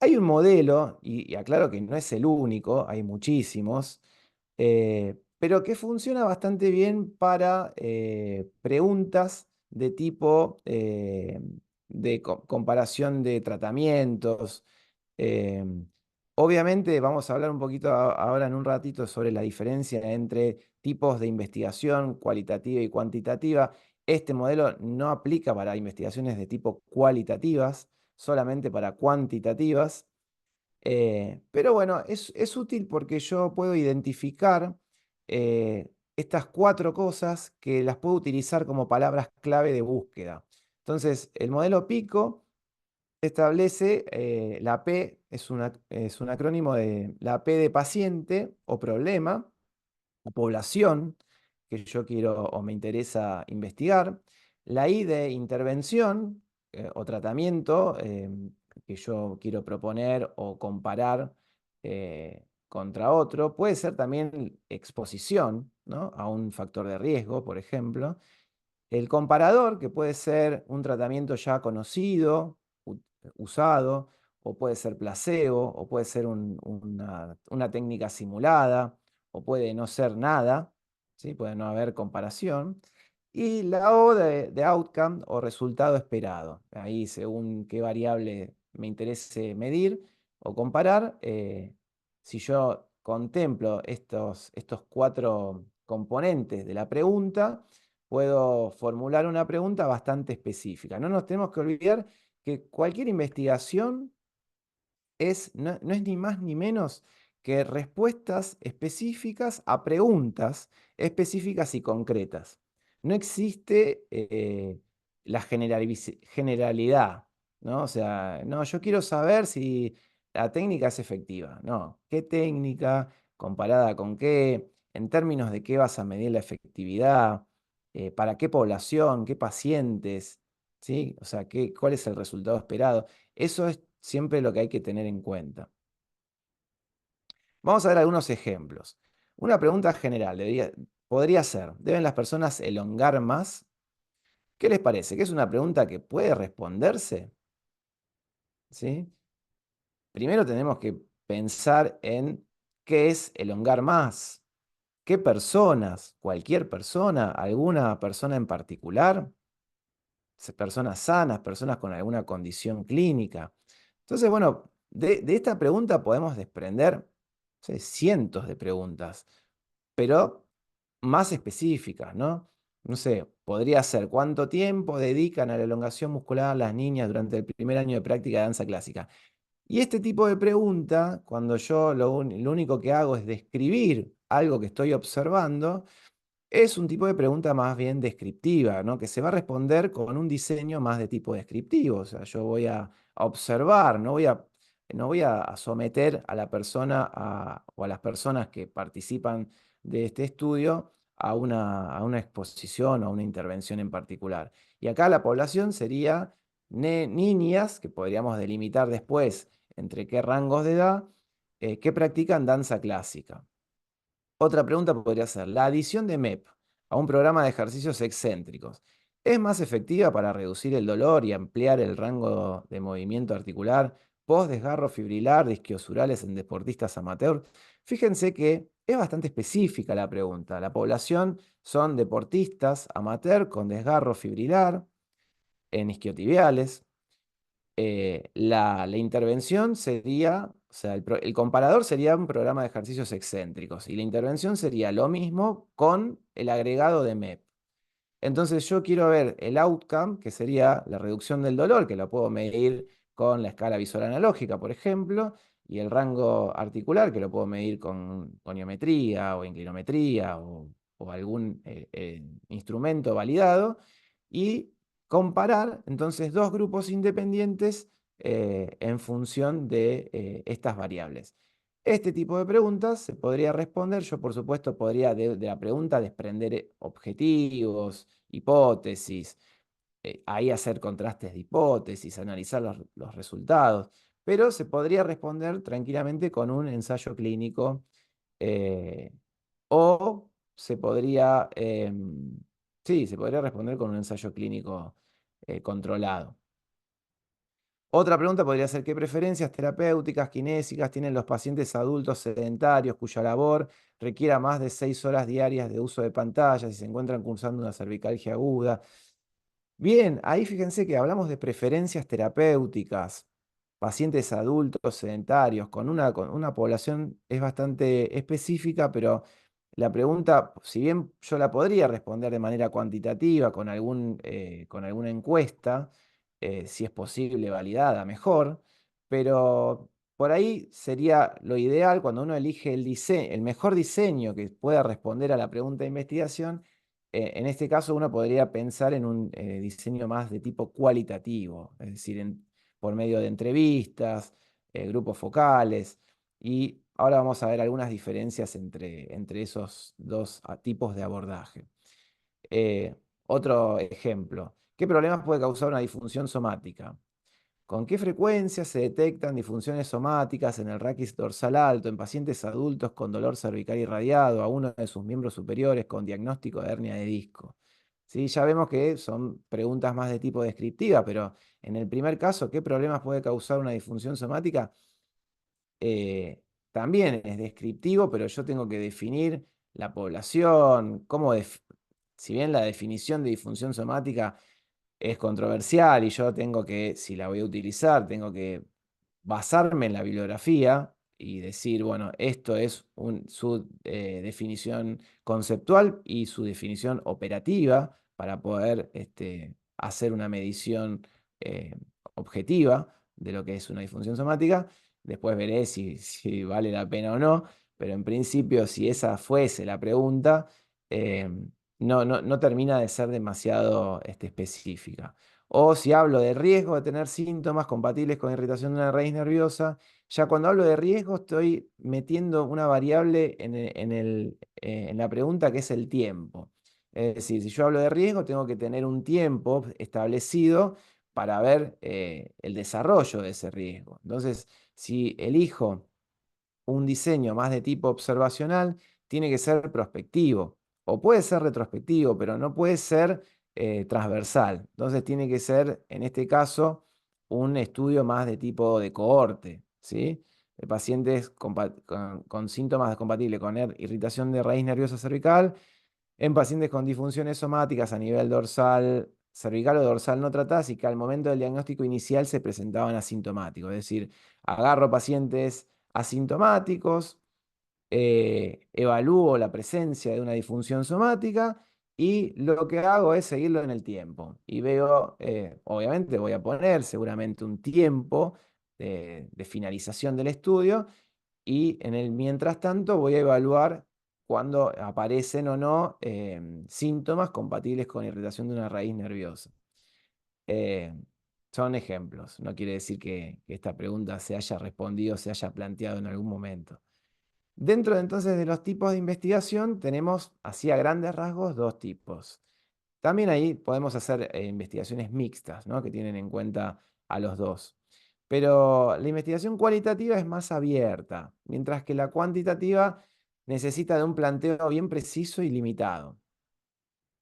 Hay un modelo, y aclaro que no es el único, hay muchísimos, pero que funciona bastante bien para preguntas de tipo de comparación de tratamientos. em, Obviamente vamos a hablar un poquito ahora en un ratito sobre la diferencia entre tipos de investigación cualitativa y cuantitativa. Este modelo no aplica para investigaciones de tipo cualitativas, solamente para cuantitativas. Pero bueno, es útil porque yo puedo identificar estas 4 cosas que las puedo utilizar como palabras clave de búsqueda. Entonces, el modelo PICO establece la P, es un acrónimo de la P de paciente o problema o población que yo quiero o me interesa investigar, la I de intervención o tratamiento que yo quiero proponer o comparar contra otro, puede ser también exposición, ¿no?, a un factor de riesgo, por ejemplo. El comparador, que puede ser un tratamiento ya conocido, usado, o puede ser placebo, o puede ser una técnica simulada, o puede no ser nada, ¿sí? Puede no haber comparación. Y la O de outcome o resultado esperado. Ahí, según qué variable me interese medir o comparar, si yo contemplo estos 4 componentes de la pregunta, puedo formular una pregunta bastante específica. No nos tenemos que olvidar que cualquier investigación no es ni más ni menos que respuestas específicas a preguntas específicas y concretas. No existe la generalidad, ¿no? O sea, no, yo quiero saber si la técnica es efectiva. No, ¿qué técnica? ¿Comparada con qué? ¿En términos de qué vas a medir la efectividad? ¿Para qué población? ¿Qué pacientes? ¿Sí? O sea, ¿cuál es el resultado esperado? Eso es siempre lo que hay que tener en cuenta. Vamos a ver algunos ejemplos. Una pregunta general podría ser, ¿deben las personas elongar más? ¿Qué les parece? ¿Que es una pregunta que puede responderse? ¿Sí? Primero tenemos que pensar en qué es elongar más. ¿Qué personas? ¿Cualquier persona? ¿Alguna persona en particular? ¿Personas sanas? ¿Personas con alguna condición clínica? Entonces, bueno, de esta pregunta podemos desprender, no sé, cientos de preguntas, pero más específicas, ¿no? No sé, podría ser, ¿cuánto tiempo dedican a la elongación muscular las niñas durante el primer año de práctica de danza clásica? Y este tipo de pregunta, cuando yo lo único que hago es describir algo que estoy observando, es un tipo de pregunta más bien descriptiva, ¿no?, que se va a responder con un diseño más de tipo descriptivo. O sea, yo voy a observar, no voy a someter a la persona o a las personas que participan de este estudio a una exposición o a una intervención en particular. Y acá la población sería niñas, que podríamos delimitar después entre qué rangos de edad, que practican danza clásica. Otra pregunta podría ser, ¿la adición de MEP a un programa de ejercicios excéntricos es más efectiva para reducir el dolor y ampliar el rango de movimiento articular? post-desgarro fibrilar de isquiosurales en deportistas amateur. Fíjense que es bastante específica la pregunta. La población son deportistas amateur con desgarro fibrilar en isquiotibiales. La intervención sería, o sea, el comparador sería un programa de ejercicios excéntricos y la intervención sería lo mismo con el agregado de MEP. Entonces yo quiero ver el outcome, que sería la reducción del dolor, que lo puedo medir con la escala visual analógica, por ejemplo, y el rango articular, que lo puedo medir con goniometría o inclinometría o algún instrumento validado, y comparar entonces dos grupos independientes en función de estas variables. Este tipo de preguntas se podría responder, yo por supuesto podría de la pregunta desprender objetivos, hipótesis, ahí hacer contrastes de hipótesis, analizar los resultados, pero se podría responder tranquilamente con un ensayo clínico eh, o se podría, sí, se podría responder con un ensayo clínico controlado. Otra pregunta podría ser: ¿qué preferencias terapéuticas, kinésicas tienen los pacientes adultos sedentarios cuya labor requiera más de 6 horas diarias de uso de pantallas y se encuentran cursando una cervicalgia aguda? Bien, ahí fíjense que hablamos de preferencias terapéuticas, pacientes adultos sedentarios, con una población es bastante específica, pero la pregunta, si bien yo la podría responder de manera cuantitativa con alguna encuesta, si es posible validada, mejor, pero por ahí sería lo ideal cuando uno elige el mejor diseño que pueda responder a la pregunta de investigación. En este caso uno podría pensar en un diseño más de tipo cualitativo, es decir, por medio de entrevistas, grupos focales, y ahora vamos a ver algunas diferencias entre esos dos tipos de abordaje. Eh, Otro ejemplo: ¿qué problemas puede causar una disfunción somática? ¿Con qué frecuencia se detectan disfunciones somáticas en el raquis dorsal alto en pacientes adultos con dolor cervical irradiado a uno de sus miembros superiores con diagnóstico de hernia de disco? ¿Sí? Ya vemos que son preguntas más de tipo descriptiva, pero en el primer caso, ¿qué problemas puede causar una disfunción somática? También es descriptivo, pero yo tengo que definir la población, si bien la definición de disfunción somática es controversial y yo tengo que, si la voy a utilizar, tengo que basarme en la bibliografía y decir, bueno, esto es su definición conceptual y su definición operativa para poder hacer una medición eh, objetiva de lo que es una disfunción somática. Después veré si vale la pena o no, pero en principio, si esa fuese la pregunta, eh, no termina de ser demasiado específica. O si hablo de riesgo de tener síntomas compatibles con irritación de una raíz nerviosa, ya cuando hablo de riesgo estoy metiendo una variable en la pregunta, que es el tiempo. Es decir, si yo hablo de riesgo, tengo que tener un tiempo establecido para ver el desarrollo de ese riesgo. Entonces, si elijo un diseño más de tipo observacional, tiene que ser prospectivo. O puede ser retrospectivo, pero no puede ser transversal. Entonces tiene que ser, en este caso, un estudio más de tipo de cohorte, ¿sí? De pacientes con síntomas compatibles con irritación de raíz nerviosa cervical, en pacientes con disfunciones somáticas a nivel dorsal, cervical o dorsal no tratadas y que al momento del diagnóstico inicial se presentaban asintomáticos. Es decir, agarro pacientes asintomáticos, evalúo la presencia de una disfunción somática y lo que hago es seguirlo en el tiempo. Y veo, obviamente voy a poner seguramente un tiempo de finalización del estudio y en el mientras tanto voy a evaluar cuando aparecen o no síntomas compatibles con irritación de una raíz nerviosa. Eh, Son ejemplos, no quiere decir que esta pregunta se haya respondido, se haya planteado en algún momento. Dentro entonces de los tipos de investigación tenemos, así a grandes rasgos, dos tipos. También ahí podemos hacer investigaciones mixtas, ¿no?, que tienen en cuenta a los dos. Pero la investigación cualitativa es más abierta, mientras que la cuantitativa necesita de un planteo bien preciso y limitado.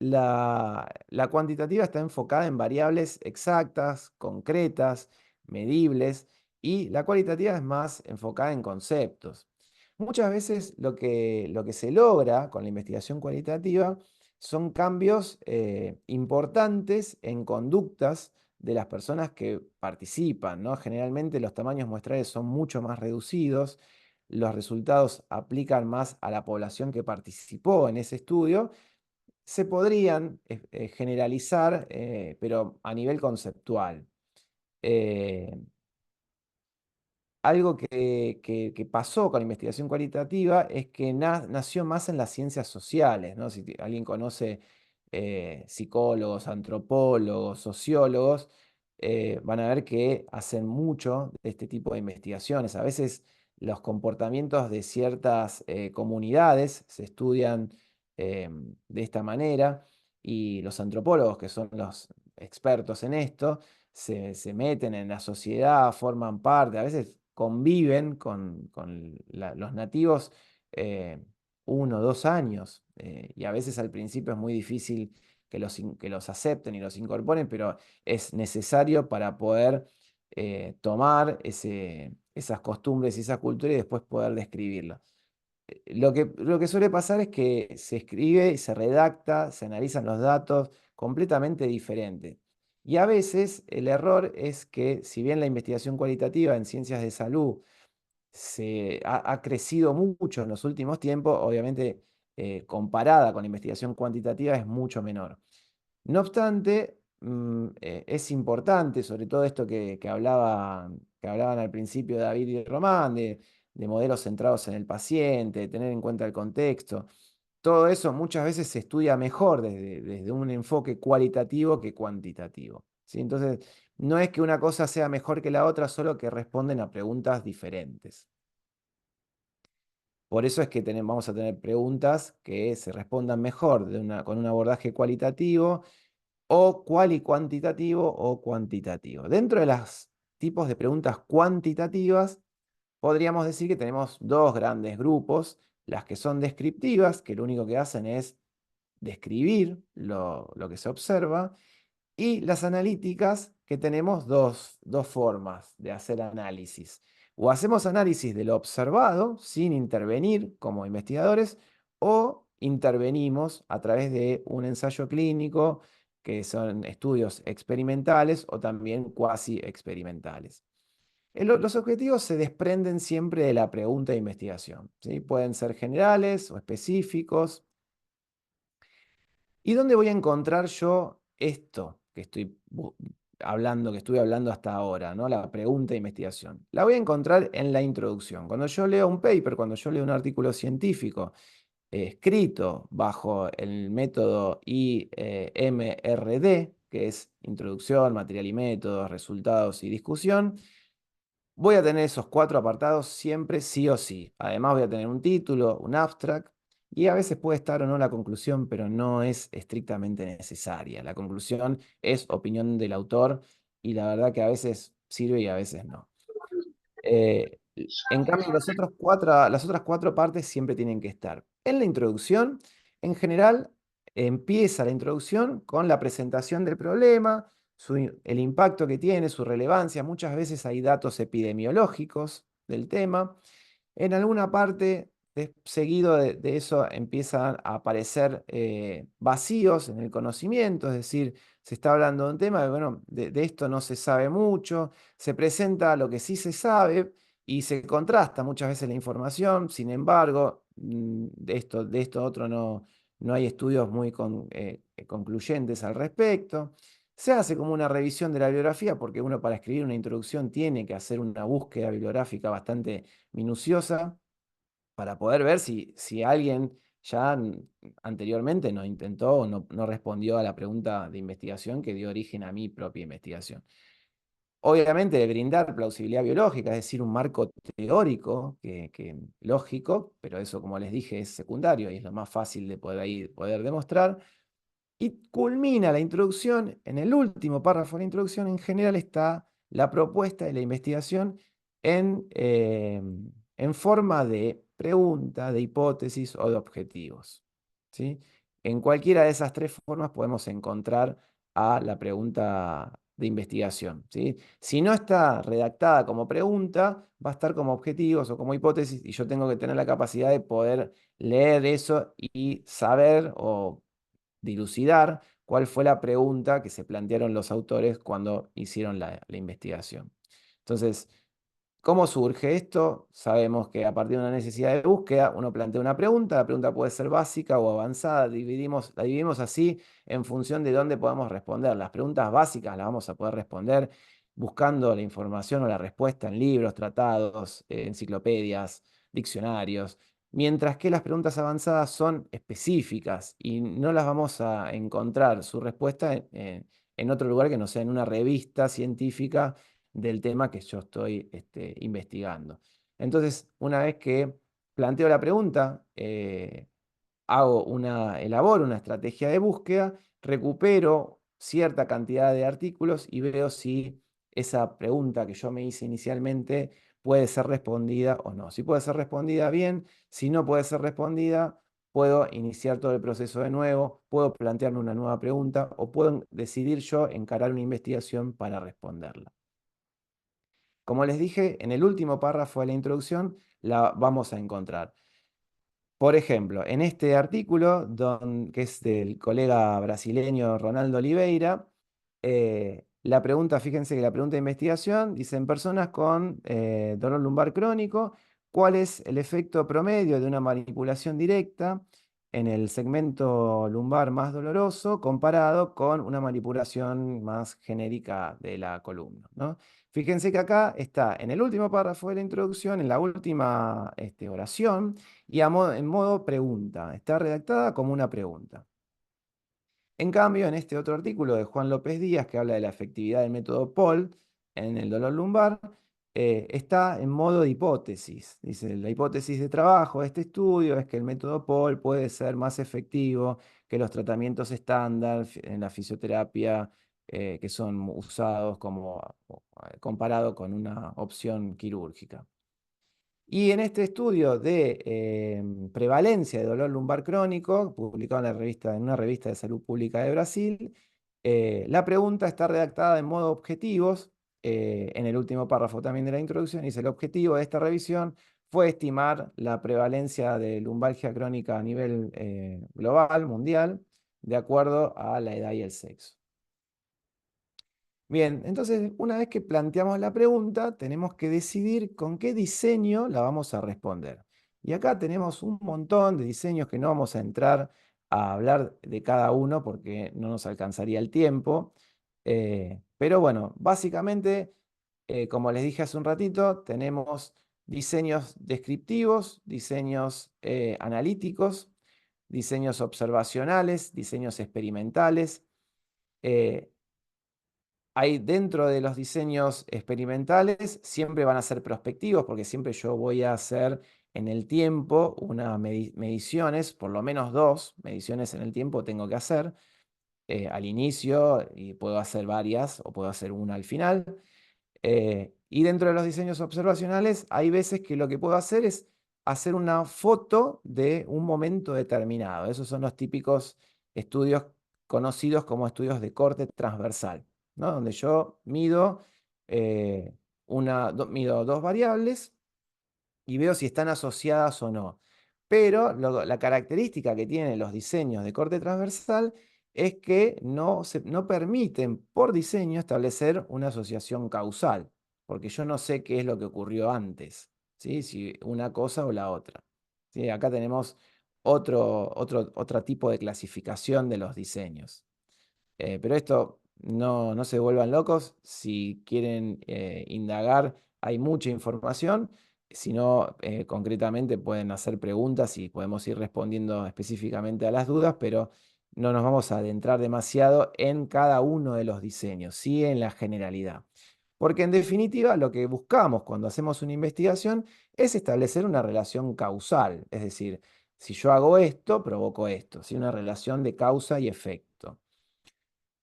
La cuantitativa está enfocada en variables exactas, concretas, medibles, y la cualitativa es más enfocada en conceptos. Muchas veces lo que se logra con la investigación cualitativa son cambios importantes en conductas de las personas que participan, ¿no? Generalmente los tamaños muestrales son mucho más reducidos, los resultados aplican más a la población que participó en ese estudio, se podrían generalizar, pero a nivel conceptual. Eh, Algo que pasó con la investigación cualitativa es que nació más en las ciencias sociales, ¿no? Si alguien conoce psicólogos, antropólogos, sociólogos, van a ver que hacen mucho de este tipo de investigaciones. A veces los comportamientos de ciertas comunidades se estudian de esta manera y los antropólogos, que son los expertos en esto, se meten en la sociedad, forman parte, a veces conviven con los nativos 1 o 2 años, y a veces al principio es muy difícil que los acepten y los incorporen, pero es necesario para poder tomar esas costumbres y esa cultura y después poder describirla. Lo que suele pasar es que se escribe y se redacta, se analizan los datos completamente diferente. Y a veces el error es que, si bien la investigación cualitativa en ciencias de salud ha crecido mucho en los últimos tiempos, obviamente comparada con la investigación cuantitativa es mucho menor. No obstante, es importante, sobre todo esto que hablaban al principio David y Román, de modelos centrados en el paciente, de tener en cuenta el contexto. Todo eso muchas veces se estudia mejor desde un enfoque cualitativo que cuantitativo, ¿sí? Entonces, no es que una cosa sea mejor que la otra, solo que responden a preguntas diferentes. Por eso es que vamos a tener preguntas que se respondan mejor con un abordaje cualitativo, o cuali cuantitativo o cuantitativo. Dentro de los tipos de preguntas cuantitativas, podríamos decir que tenemos dos grandes grupos: las que son descriptivas, que lo único que hacen es describir lo que se observa, y las analíticas, que tenemos dos formas de hacer análisis. O hacemos análisis de lo observado sin intervenir como investigadores, o intervenimos a través de un ensayo clínico, que son estudios experimentales o también cuasi experimentales. Los objetivos se desprenden siempre de la pregunta de investigación, ¿sí? Pueden ser generales o específicos. ¿Y dónde voy a encontrar yo esto que estuve hablando hasta ahora, ¿no? La pregunta de investigación. La voy a encontrar en la introducción. Cuando yo leo un paper, cuando yo leo un artículo científico escrito bajo el método IMRD, que es Introducción, Material y Métodos, Resultados y Discusión, voy a tener esos 4 apartados siempre, sí o sí. Además voy a tener un título, un abstract, y a veces puede estar o no la conclusión, pero no es estrictamente necesaria. La conclusión es opinión del autor, y la verdad que a veces sirve y a veces no. Eh, en cambio, las otras 4 partes siempre tienen que estar. En la introducción, en general, empieza la introducción con la presentación del problema, el impacto que tiene, su relevancia. Muchas veces hay datos epidemiológicos del tema. En alguna parte, seguido de eso, empiezan a aparecer vacíos en el conocimiento, es decir, se está hablando de un tema, bueno, de esto no se sabe mucho, se presenta lo que sí se sabe y se contrasta muchas veces la información. Sin embargo, de esto otro no hay estudios muy concluyentes al respecto. Se hace como una revisión de la bibliografía, porque uno, para escribir una introducción, tiene que hacer una búsqueda bibliográfica bastante minuciosa para poder ver si alguien ya anteriormente no intentó o no respondió a la pregunta de investigación que dio origen a mi propia investigación. Obviamente, brindar plausibilidad biológica, es decir, un marco teórico lógico, pero eso, como les dije, es secundario y es lo más fácil de poder demostrar. Y culmina la introducción, en el último párrafo de la introducción, en general está la propuesta de la investigación en forma de pregunta, de hipótesis o de objetivos, ¿sí? En cualquiera de esas 3 formas podemos encontrar a la pregunta de investigación, ¿sí? Si no está redactada como pregunta, va a estar como objetivos o como hipótesis, y yo tengo que tener la capacidad de poder leer eso y saber o dilucidar cuál fue la pregunta que se plantearon los autores cuando hicieron la investigación. Entonces, ¿cómo surge esto? Sabemos que a partir de una necesidad de búsqueda, uno plantea una pregunta, la pregunta puede ser básica o avanzada, la dividimos así en función de dónde podemos responder. Las preguntas básicas las vamos a poder responder buscando la información o la respuesta en libros, tratados, enciclopedias, diccionarios, mientras que las preguntas avanzadas son específicas y no las vamos a encontrar su respuesta en otro lugar que no sea en una revista científica del tema que yo estoy investigando. Entonces, una vez que planteo la pregunta, elaboro una estrategia de búsqueda, recupero cierta cantidad de artículos y veo si esa pregunta que yo me hice inicialmente puede ser respondida o no. Si puede ser respondida, bien. Si no puede ser respondida, puedo iniciar todo el proceso de nuevo, puedo plantearme una nueva pregunta o puedo decidir yo encarar una investigación para responderla. Como les dije, en el último párrafo de la introducción la vamos a encontrar. Por ejemplo, en este artículo, que es del colega brasileño Ronaldo Oliveira, la pregunta, fíjense que la pregunta de investigación dice: en personas con dolor lumbar crónico, ¿cuál es el efecto promedio de una manipulación directa en el segmento lumbar más doloroso comparado con una manipulación más genérica de la columna, ¿no? Fíjense que acá está en el último párrafo de la introducción, en la última oración, y en modo pregunta. Está redactada como una pregunta. En cambio, en este otro artículo de Juan López Díaz, que habla de la efectividad del método Paul en el dolor lumbar, está en modo de hipótesis. Dice: la hipótesis de trabajo de este estudio es que el método Paul puede ser más efectivo que los tratamientos estándar en la fisioterapia que son usados comparado con una opción quirúrgica. Y en este estudio de prevalencia de dolor lumbar crónico, publicado en una revista de salud pública de Brasil, la pregunta está redactada en modo objetivos. En el último párrafo también de la introducción dice: el objetivo de esta revisión fue estimar la prevalencia de lumbalgia crónica a nivel global, mundial, de acuerdo a la edad y el sexo. Bien, entonces una vez que planteamos la pregunta, tenemos que decidir con qué diseño la vamos a responder. Y acá tenemos un montón de diseños que no vamos a entrar a hablar de cada uno porque no nos alcanzaría el tiempo. Pero bueno, básicamente, como les dije hace un ratito, tenemos diseños descriptivos, diseños analíticos, diseños observacionales, diseños experimentales. Hay dentro de los diseños experimentales, siempre van a ser prospectivos, porque siempre yo voy a hacer en el tiempo unas mediciones, por lo menos 2 mediciones en el tiempo tengo que hacer al inicio, y puedo hacer varias o puedo hacer una al final. Y dentro de los diseños observacionales, hay veces que lo que puedo hacer es hacer una foto de un momento determinado. Esos son los típicos estudios conocidos como estudios de corte transversal, ¿no? Donde yo mido, mido 2 variables y veo si están asociadas o no. Pero la característica que tienen los diseños de corte transversal es que no permiten por diseño establecer una asociación causal, porque yo no sé qué es lo que ocurrió antes, ¿sí? Si una cosa o la otra. ¿Sí? Acá tenemos otro tipo de clasificación de los diseños. Pero esto, no se vuelvan locos. Si quieren indagar, hay mucha información. Si no, concretamente pueden hacer preguntas y podemos ir respondiendo específicamente a las dudas, pero no nos vamos a adentrar demasiado en cada uno de los diseños, sí en la generalidad. Porque en definitiva lo que buscamos cuando hacemos una investigación es establecer una relación causal. Es decir, si yo hago esto, provoco esto. ¿Sí? Una relación de causa y efecto.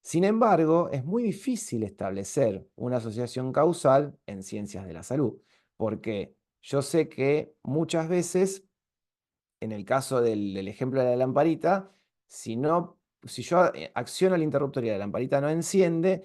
Sin embargo, es muy difícil establecer una asociación causal en ciencias de la salud, porque yo sé que muchas veces, en el caso del ejemplo de la lamparita, si yo acciono el interruptor y la lamparita no enciende,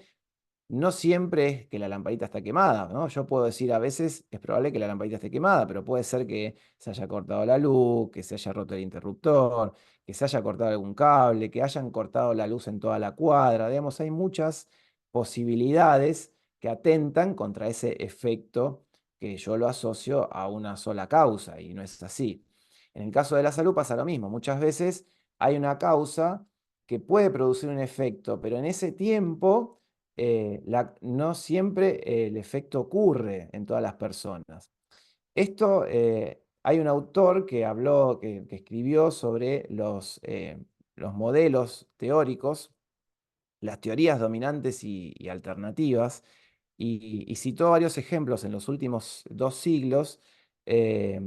no siempre es que la lamparita está quemada, ¿no? Yo puedo decir, a veces es probable que la lamparita esté quemada, pero puede ser que se haya cortado la luz, que se haya roto el interruptor, que se haya cortado algún cable, que hayan cortado la luz en toda la cuadra. Digamos, hay muchas posibilidades que atentan contra ese efecto que yo lo asocio a una sola causa, y no es así. En el caso de la salud pasa lo mismo. Muchas veces hay una causa que puede producir un efecto, pero en ese tiempo no siempre el efecto ocurre en todas las personas. Esto, hay un autor que habló, que escribió sobre los modelos teóricos, las teorías dominantes y alternativas, y citó varios ejemplos en los últimos 2 siglos. eh,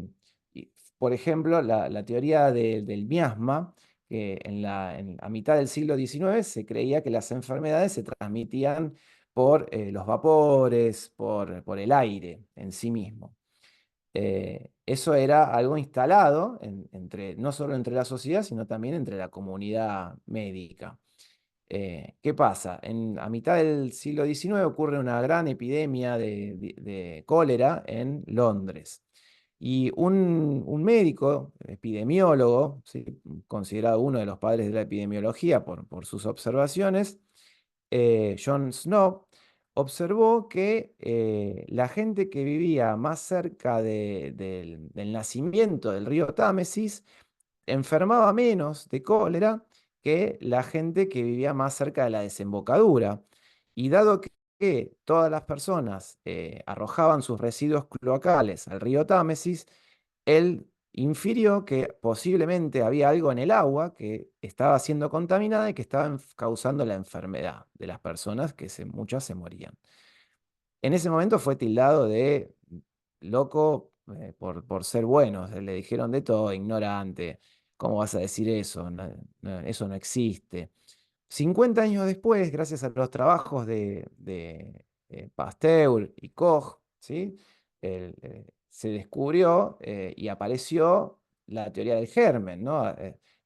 por ejemplo, la teoría del miasma, que a mitad del siglo XIX se creía que las enfermedades se transmitían por los vapores, por el aire en sí mismo. Eso era algo instalado no solo entre la sociedad, sino también entre la comunidad médica. ¿Qué pasa? A mitad del siglo XIX ocurre una gran epidemia de cólera en Londres. Y un médico, epidemiólogo, ¿sí?, considerado uno de los padres de la epidemiología por sus observaciones, John Snow, observó que la gente que vivía más cerca del nacimiento del río Támesis enfermaba menos de cólera que la gente que vivía más cerca de la desembocadura. Y dado que todas las personas arrojaban sus residuos cloacales al río Támesis, él infirió que posiblemente había algo en el agua que estaba siendo contaminada y que estaba causando la enfermedad de las personas, que muchas se morían. En ese momento fue tildado de loco por ser bueno. Le dijeron de todo, ignorante. ¿Cómo vas a decir eso? Eso no existe. 50 años después, gracias a los trabajos de Pasteur y Koch, ¿sí?, se descubrió y apareció la teoría del germen, ¿no? A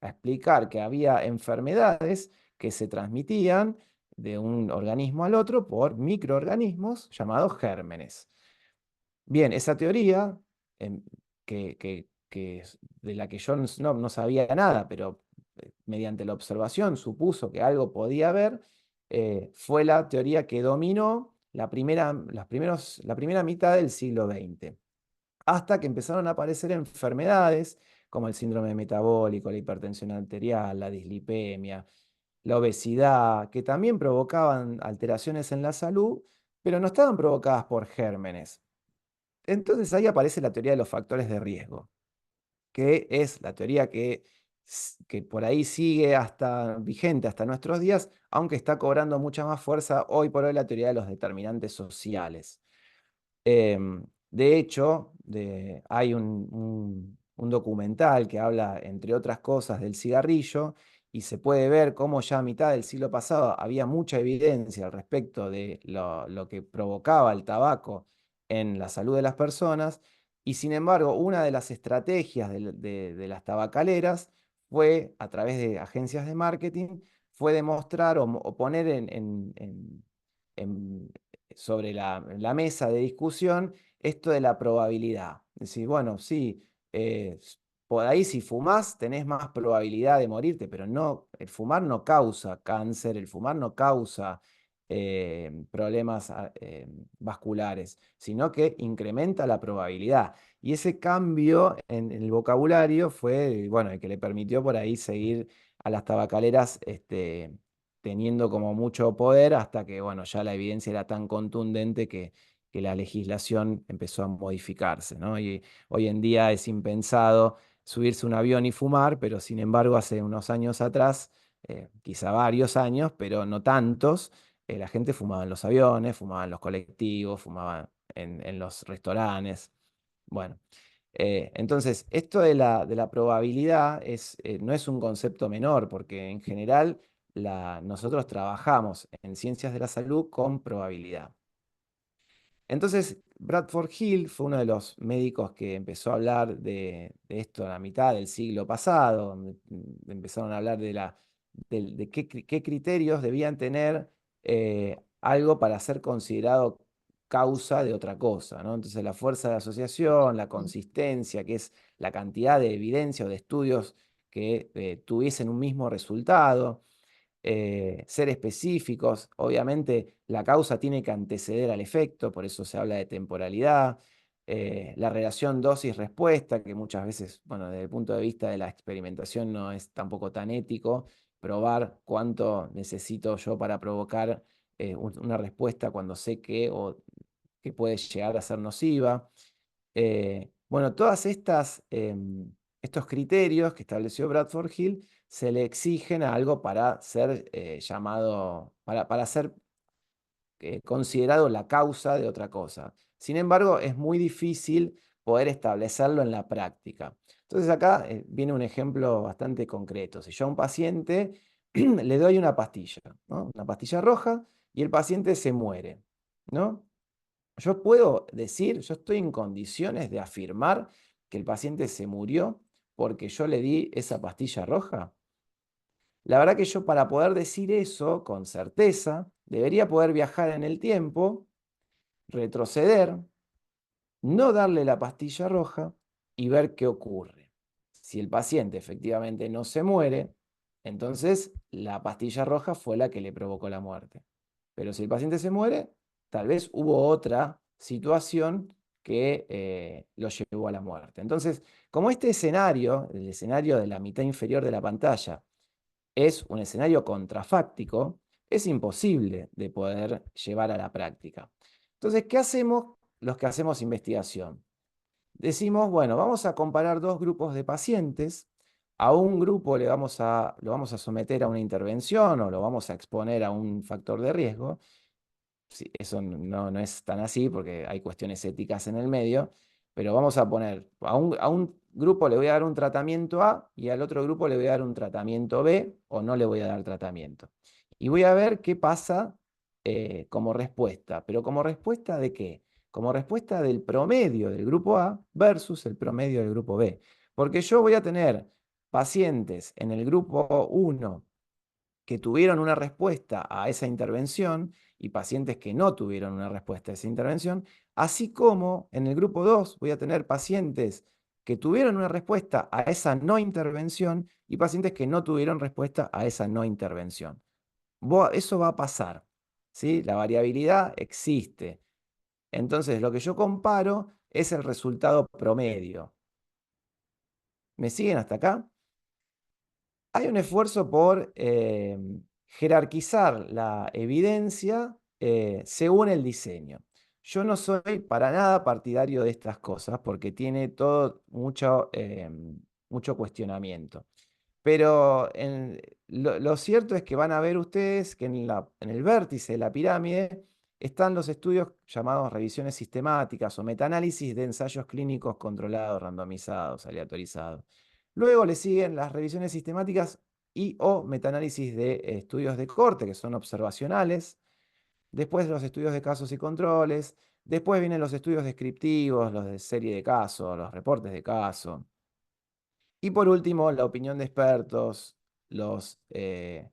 explicar que había enfermedades que se transmitían de un organismo al otro por microorganismos llamados gérmenes. Bien, esa teoría, de la que John Snow no sabía nada, pero mediante la observación supuso que algo podía haber, fue la teoría que dominó la primera mitad del siglo XX, hasta que empezaron a aparecer enfermedades como el síndrome metabólico, la hipertensión arterial, la dislipemia, la obesidad, que también provocaban alteraciones en la salud, pero no estaban provocadas por gérmenes. Entonces ahí aparece la teoría de los factores de riesgo, que es la teoría que por ahí sigue vigente hasta nuestros días, aunque está cobrando mucha más fuerza hoy por hoy la teoría de los determinantes sociales. De hecho, hay un documental que habla, entre otras cosas, del cigarrillo, y se puede ver cómo ya a mitad del siglo pasado había mucha evidencia al respecto de lo que provocaba el tabaco en la salud de las personas, y sin embargo, una de las estrategias de las tabacaleras fue, a través de agencias de marketing, fue demostrar o poner en- sobre la mesa de discusión esto de la probabilidad. Es decir, bueno, sí, por ahí si fumás tenés más probabilidad de morirte, pero no, el fumar no causa cáncer, el fumar no causa problemas vasculares, sino que incrementa la probabilidad. Y ese cambio en el vocabulario fue, bueno, el que le permitió por ahí seguir a las tabacaleras teniendo como mucho poder, hasta que, bueno, ya la evidencia era tan contundente que la legislación empezó a modificarse, ¿no? Y hoy en día es impensado subirse a un avión y fumar, pero sin embargo hace unos años atrás, quizá varios años, pero no tantos, la gente fumaba en los aviones, fumaba en los colectivos, fumaba en los restaurantes. Bueno, entonces, esto de la probabilidad no es un concepto menor, porque en general nosotros trabajamos en ciencias de la salud con probabilidad. Entonces, Bradford Hill fue uno de los médicos que empezó a hablar de esto a la mitad del siglo pasado, donde empezaron a hablar de qué criterios debían tener algo para ser considerado causa de otra cosa, ¿no? Entonces la fuerza de asociación, la consistencia, que es la cantidad de evidencia o de estudios que tuviesen un mismo resultado, ser específicos. Obviamente la causa tiene que anteceder al efecto, por eso se habla de temporalidad. La relación dosis-respuesta, que muchas veces, bueno, desde el punto de vista de la experimentación no es tampoco tan ético, probar cuánto necesito yo para provocar una respuesta cuando sé que puede llegar a ser nociva. Bueno, todas estos criterios que estableció Bradford Hill se le exigen a algo para ser llamado, para ser considerado la causa de otra cosa. Sin embargo, es muy difícil poder establecerlo en la práctica. Entonces acá viene un ejemplo bastante concreto. Si yo a un paciente le doy una pastilla, ¿no? Una pastilla roja, y el paciente se muere, ¿no? Yo puedo decir, yo estoy en condiciones de afirmar que el paciente se murió porque yo le di esa pastilla roja. La verdad que yo, para poder decir eso con certeza, debería poder viajar en el tiempo, retroceder, no darle la pastilla roja y ver qué ocurre. Si el paciente efectivamente no se muere, entonces la pastilla roja fue la que le provocó la muerte. Pero si el paciente se muere, tal vez hubo otra situación que lo llevó a la muerte. Entonces, como este escenario, el escenario de la mitad inferior de la pantalla, es un escenario contrafáctico, es imposible de poder llevar a la práctica. Entonces, ¿qué hacemos los que hacemos investigación? Decimos, bueno, vamos a comparar dos grupos de pacientes. A un grupo lo vamos a someter a una intervención o lo vamos a exponer a un factor de riesgo. Sí, eso no es tan así porque hay cuestiones éticas en el medio, pero vamos a poner, a un grupo le voy a dar un tratamiento A y al otro grupo le voy a dar un tratamiento B o no le voy a dar tratamiento. Y voy a ver qué pasa como respuesta. ¿Pero como respuesta de qué? Como respuesta del promedio del grupo A versus el promedio del grupo B. Porque yo voy a tener pacientes en el grupo 1 que tuvieron una respuesta a esa intervención y pacientes que no tuvieron una respuesta a esa intervención, así como en el grupo 2 voy a tener pacientes que tuvieron una respuesta a esa no intervención y pacientes que no tuvieron respuesta a esa no intervención. Eso va a pasar, ¿sí? La variabilidad existe. Entonces, lo que yo comparo es el resultado promedio. ¿Me siguen hasta acá? Hay un esfuerzo por jerarquizar la evidencia según el diseño. Yo no soy para nada partidario de estas cosas porque tiene todo mucho cuestionamiento. Pero lo cierto es que van a ver ustedes que en el vértice de la pirámide están los estudios llamados revisiones sistemáticas o metaanálisis de ensayos clínicos controlados, randomizados, aleatorizados. Luego le siguen las revisiones sistemáticas y o metaanálisis de estudios de corte, que son observacionales. Después los estudios de casos y controles. Después vienen los estudios descriptivos, los de serie de casos, los reportes de caso. Y por último, la opinión de expertos, los eh,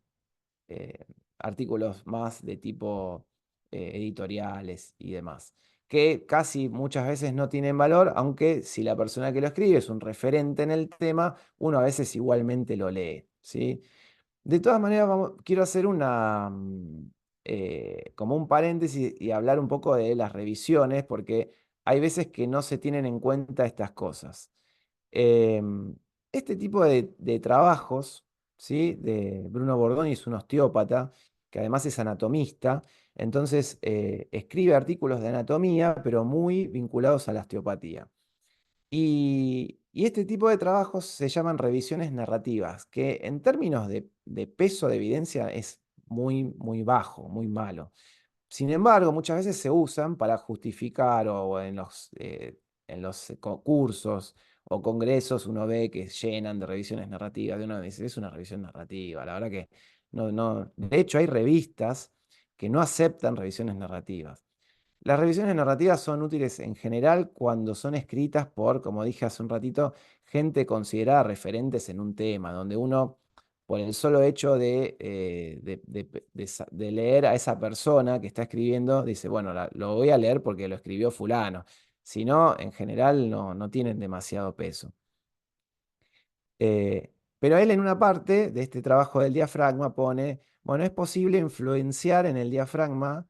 artículos más de tipo editoriales y demás, que casi muchas veces no tienen valor, aunque si la persona que lo escribe es un referente en el tema, uno a veces igualmente lo lee, ¿sí? De todas maneras, quiero hacer como un paréntesis y hablar un poco de las revisiones, porque hay veces que no se tienen en cuenta estas cosas. Em, este tipo de trabajos, ¿sí? De Bruno Bordoni es un osteópata, que además es anatomista, entonces escribe artículos de anatomía, pero muy vinculados a la osteopatía. Y este tipo de trabajos se llaman revisiones narrativas, que en términos de peso de evidencia es muy bajo, muy malo. Sin embargo, muchas veces se usan para justificar o en los concursos o congresos uno ve que llenan de revisiones narrativas, de uno dice, es una revisión narrativa. La verdad que no. De hecho, hay revistas que no aceptan revisiones narrativas. Las revisiones narrativas son útiles en general cuando son escritas por, como dije hace un ratito, gente considerada referentes en un tema, donde uno por el solo hecho de leer a esa persona que está escribiendo, dice, bueno, lo voy a leer porque lo escribió fulano. Si no, en general no tienen demasiado peso. Pero él en una parte de este trabajo del diafragma pone, bueno, es posible influenciar el diafragma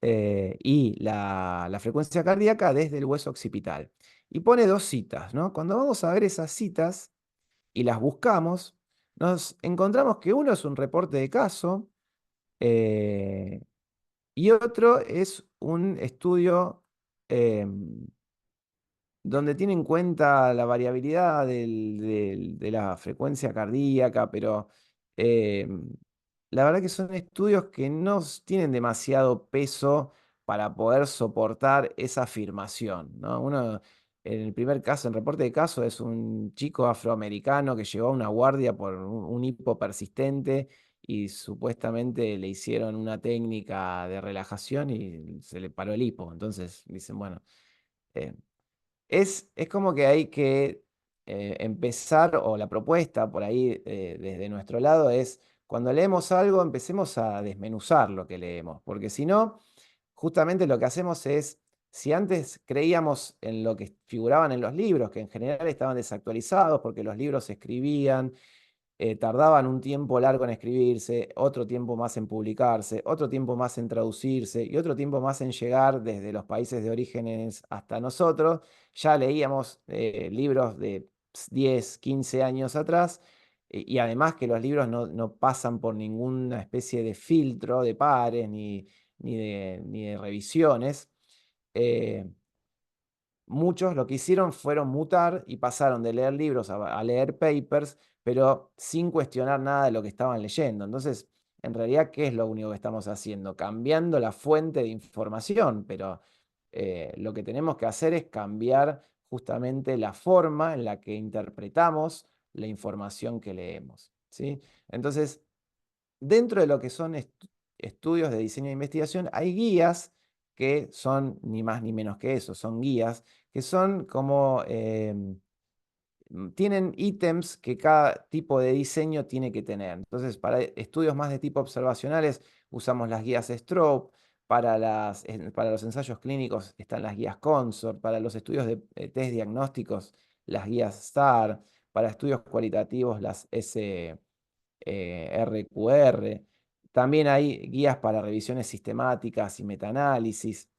y la frecuencia cardíaca desde el hueso occipital. Y pone dos citas, ¿no? Cuando vamos a ver esas citas y las buscamos, nos encontramos que uno es un reporte de caso eh, y otro es un estudio donde tiene en cuenta la variabilidad de la frecuencia cardíaca, pero eh, la verdad que son estudios que no tienen demasiado peso para poder soportar esa afirmación, ¿no? En el primer caso, en reporte de caso, es un chico afroamericano que llegó a una guardia por un hipo persistente y supuestamente le hicieron una técnica de relajación y se le paró el hipo. Entonces dicen, bueno, eh, es como que hay que empezar, o la propuesta por ahí desde nuestro lado es, cuando leemos algo, empecemos a desmenuzar lo que leemos, porque si no, justamente lo que hacemos es, si antes creíamos en lo que figuraban en los libros, que en general estaban desactualizados porque los libros se escribían, tardaban un tiempo largo en escribirse, otro tiempo más en publicarse, otro tiempo más en traducirse y otro tiempo más en llegar desde los países de orígenes hasta nosotros. Ya leíamos libros de 10, 15 años atrás y además que los libros no pasan por ninguna especie de filtro de pares ni de revisiones. eh, Muchos lo que hicieron fueron mutar y pasaron de leer libros a leer papers, pero sin cuestionar nada de lo que estaban leyendo. Entonces, en realidad, ¿qué es lo único que estamos haciendo? Cambiando la fuente de información, pero lo que tenemos que hacer es cambiar justamente la forma en la que interpretamos la información que leemos, ¿sí? Entonces, dentro de lo que son estudios de diseño e investigación, hay guías que son ni más ni menos que eso, son guías que son como, tienen ítems que cada tipo de diseño tiene que tener. Entonces, para estudios más de tipo observacionales, usamos las guías Stroop. Para los ensayos clínicos están las guías Consort. Para los estudios de test diagnósticos, las guías STAR. Para estudios cualitativos, las RQR. También hay guías para revisiones sistemáticas y metaanálisis.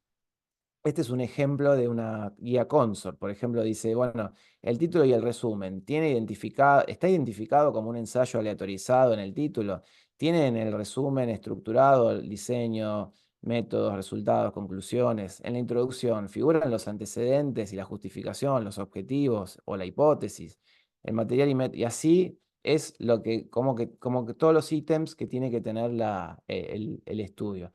Este es un ejemplo de una guía Consort. Por ejemplo, dice, bueno, el título y el resumen. Está identificado como un ensayo aleatorizado en el título. Tiene en el resumen estructurado el diseño, métodos, resultados, conclusiones. En la introducción figuran los antecedentes y la justificación, los objetivos o la hipótesis. El material y así es como que todos los ítems que tiene que tener el estudio.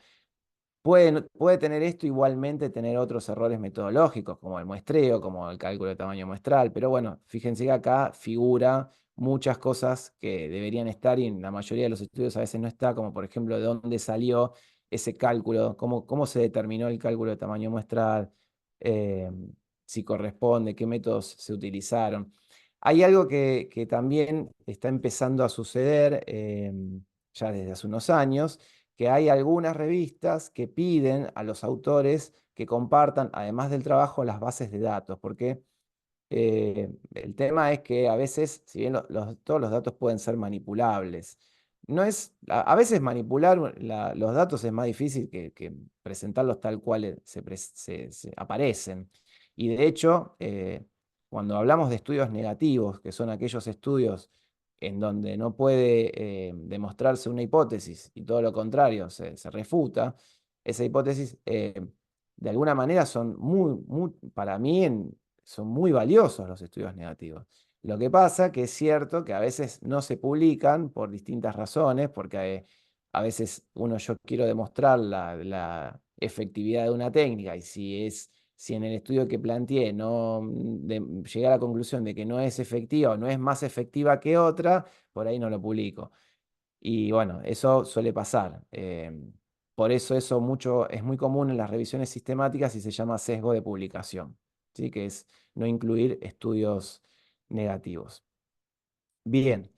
Puede tener esto igualmente, tener otros errores metodológicos, como el muestreo, como el cálculo de tamaño muestral, pero bueno, fíjense que acá figura muchas cosas que deberían estar y en la mayoría de los estudios a veces no está, como por ejemplo de dónde salió ese cálculo, cómo se determinó el cálculo de tamaño muestral, eh, si corresponde, qué métodos se utilizaron. Hay algo que también está empezando a suceder ya desde hace unos años, que hay algunas revistas que piden a los autores que compartan, además del trabajo, las bases de datos, porque el tema es que a veces, si bien todos los datos pueden ser manipulables, no es, a veces manipular los datos es más difícil que presentarlos tal cual se aparecen. Y de hecho, cuando hablamos de estudios negativos, que son aquellos estudios en donde no puede demostrarse una hipótesis y todo lo contrario se refuta, esa hipótesis de alguna manera son para mí, son muy valiosos los estudios negativos. Lo que pasa que es cierto que a veces no se publican por distintas razones, porque a veces yo quiero demostrar la efectividad de una técnica y si en el estudio que planteé llegué a la conclusión de que no es efectiva o no es más efectiva que otra, por ahí no lo publico. Y bueno, eso suele pasar. Por eso es muy común en las revisiones sistemáticas y se llama sesgo de publicación, ¿sí? Que es no incluir estudios negativos. Bien.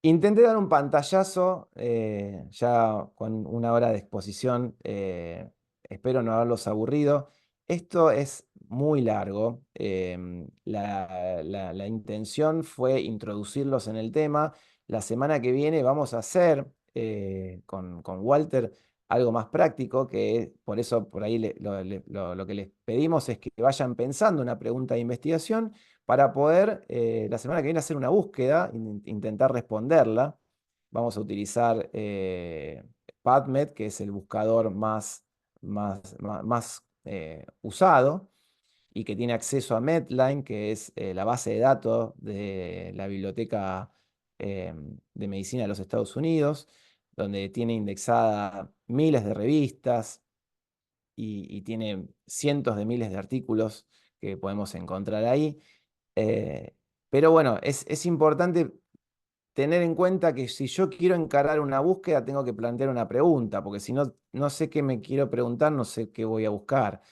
Intenté dar un pantallazo ya con una hora de exposición. Espero no haberlos aburrido. Esto es muy largo. La intención fue introducirlos en el tema. La semana que viene vamos a hacer con Walter algo más práctico, que por eso por ahí lo que les pedimos es que vayan pensando una pregunta de investigación para poder la semana que viene hacer una búsqueda, intentar responderla. Vamos a utilizar PubMed, que es el buscador más usado y que tiene acceso a Medline, que es la base de datos de la Biblioteca de Medicina de los Estados Unidos, donde tiene indexada miles de revistas y tiene cientos de miles de artículos que podemos encontrar ahí. Eh, pero bueno, es importante tener en cuenta que si yo quiero encarar una búsqueda, tengo que plantear una pregunta, porque si no, no sé qué me quiero preguntar, no sé qué voy a buscar.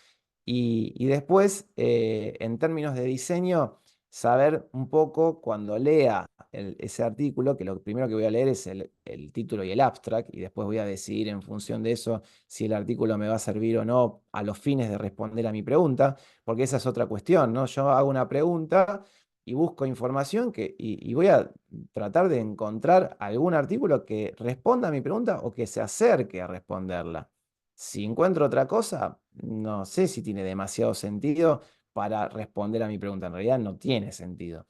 Y después, en términos de diseño, saber un poco cuando lea ese artículo, que lo primero que voy a leer es el título y el abstract, y después voy a decidir en función de eso si el artículo me va a servir o no a los fines de responder a mi pregunta, porque esa es otra cuestión, ¿no? Yo hago una pregunta y busco información y voy a tratar de encontrar algún artículo que responda a mi pregunta o que se acerque a responderla. Si encuentro otra cosa, no sé si tiene demasiado sentido para responder a mi pregunta. En realidad no tiene sentido.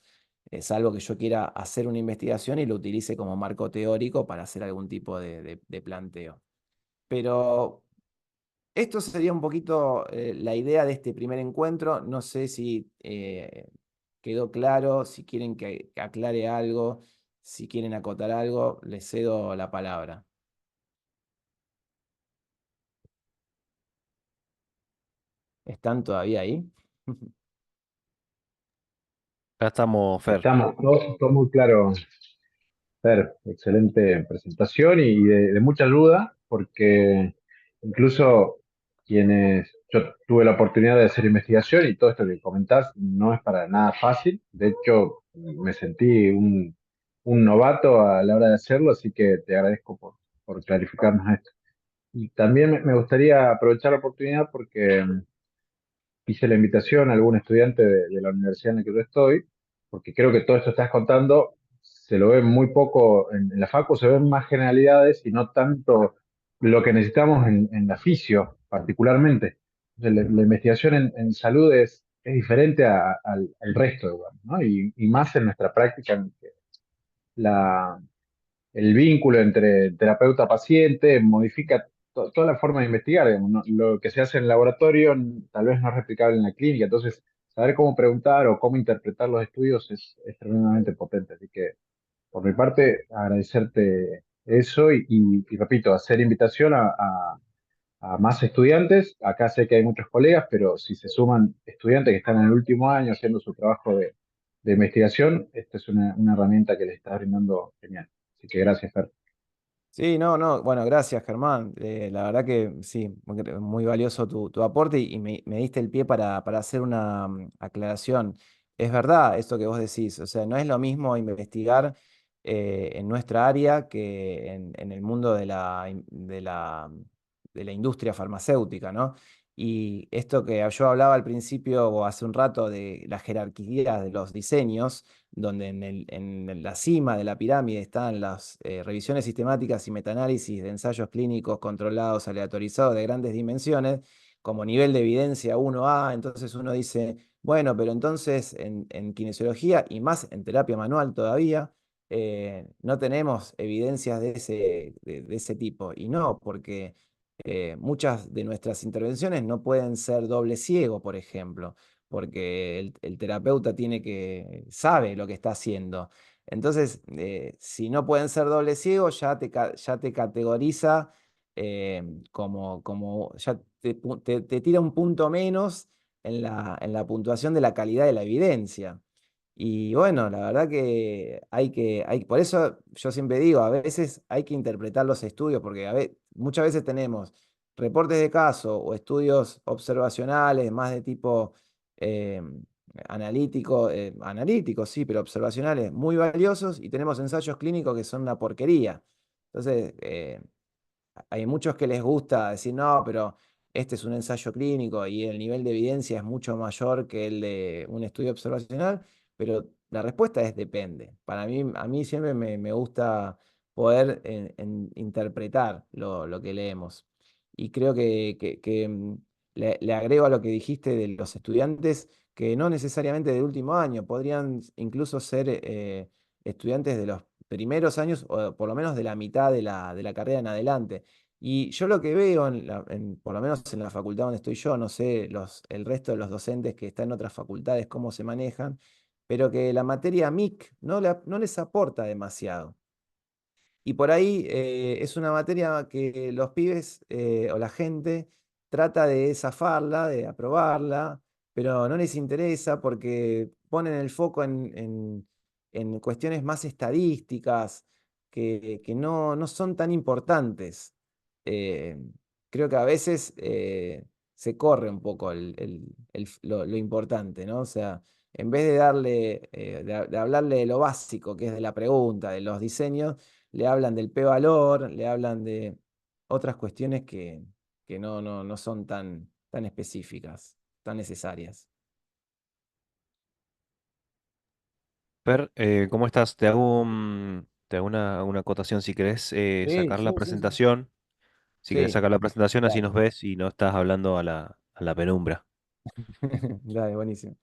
Es algo que yo quiera hacer una investigación y lo utilice como marco teórico para hacer algún tipo de planteo. Pero esto sería un poquito la idea de este primer encuentro. No sé si quedó claro, si quieren que aclare algo, si quieren acotar algo, les cedo la palabra. ¿Están todavía ahí? Acá estamos, Fer. Estamos, todo muy claro, Fer. Excelente presentación y de mucha ayuda, porque incluso yo tuve la oportunidad de hacer investigación y todo esto que comentás no es para nada fácil. De hecho, me sentí un novato a la hora de hacerlo, así que te agradezco por clarificarnos esto. Y también me gustaría aprovechar la oportunidad porque hice la invitación a algún estudiante de la universidad en la que yo estoy, porque creo que todo esto que estás contando se lo ve muy poco en la facu, se ven más generalidades y no tanto lo que necesitamos en la fisio, particularmente. Entonces, la investigación en salud es diferente al resto, digamos, ¿no? Y más en nuestra práctica, en que la, el vínculo entre terapeuta-paciente modifica toda la forma de investigar. Digamos, ¿no? Lo que se hace en el laboratorio tal vez no es replicable en la clínica, entonces saber cómo preguntar o cómo interpretar los estudios es tremendamente potente. Así que, por mi parte, agradecerte eso y repito, hacer invitación a más estudiantes. Acá sé que hay muchos colegas, pero si se suman estudiantes que están en el último año haciendo su trabajo de investigación, esta es una herramienta que les está brindando genial. Así que gracias, Fer. Sí, no, no, bueno, gracias Germán. La verdad que sí, muy valioso tu aporte y me diste el pie para hacer una aclaración. Es verdad esto que vos decís, o sea, no es lo mismo investigar en nuestra área que en el mundo de la industria farmacéutica, ¿no? Y esto que yo hablaba al principio o hace un rato de la jerarquía de los diseños, donde en la cima de la pirámide están las revisiones sistemáticas y metaanálisis de ensayos clínicos controlados, aleatorizados de grandes dimensiones, como nivel de evidencia 1A. Entonces uno dice, bueno, pero entonces en kinesiología y más en terapia manual todavía, no tenemos evidencias de ese tipo. Y no, porque muchas de nuestras intervenciones no pueden ser doble ciego, por ejemplo, porque el terapeuta sabe lo que está haciendo. Entonces, si no pueden ser doble ciego, ya te categoriza ya te tira un punto menos en la puntuación de la calidad de la evidencia. Y bueno, la verdad que por eso yo siempre digo, a veces hay que interpretar los estudios, porque muchas veces tenemos reportes de caso o estudios observacionales más de tipo analíticos, sí, pero observacionales muy valiosos, y tenemos ensayos clínicos que son una porquería. Entonces, hay muchos que les gusta decir, no, pero este es un ensayo clínico y el nivel de evidencia es mucho mayor que el de un estudio observacional, pero la respuesta es depende. A mí siempre me gusta poder interpretar lo que leemos. Y creo que le agrego a lo que dijiste de los estudiantes, que no necesariamente del último año, podrían incluso ser estudiantes de los primeros años o por lo menos de la mitad de la carrera en adelante. Y yo lo que veo, por lo menos en la facultad donde estoy yo, no sé el resto de los docentes que están en otras facultades cómo se manejan, pero que la materia MIC no les aporta demasiado. Y por ahí es una materia que los pibes o la gente trata de zafarla, de aprobarla, pero no les interesa porque ponen el foco en cuestiones más estadísticas que no son tan importantes. Eh, Creo que a veces se corre un poco lo importante, ¿no? O sea, en vez de darle, de hablarle de lo básico, que es de la pregunta, de los diseños, le hablan del p-valor, le hablan de otras cuestiones que no son tan específicas, tan necesarias. Fer, ¿cómo estás? Te hago una acotación. Si querés Sí, sacar la sí, sí, sí. presentación, si querés Sí, sacar la presentación, así nos dale. ves y no estás hablando a a la penumbra. Dale, buenísimo.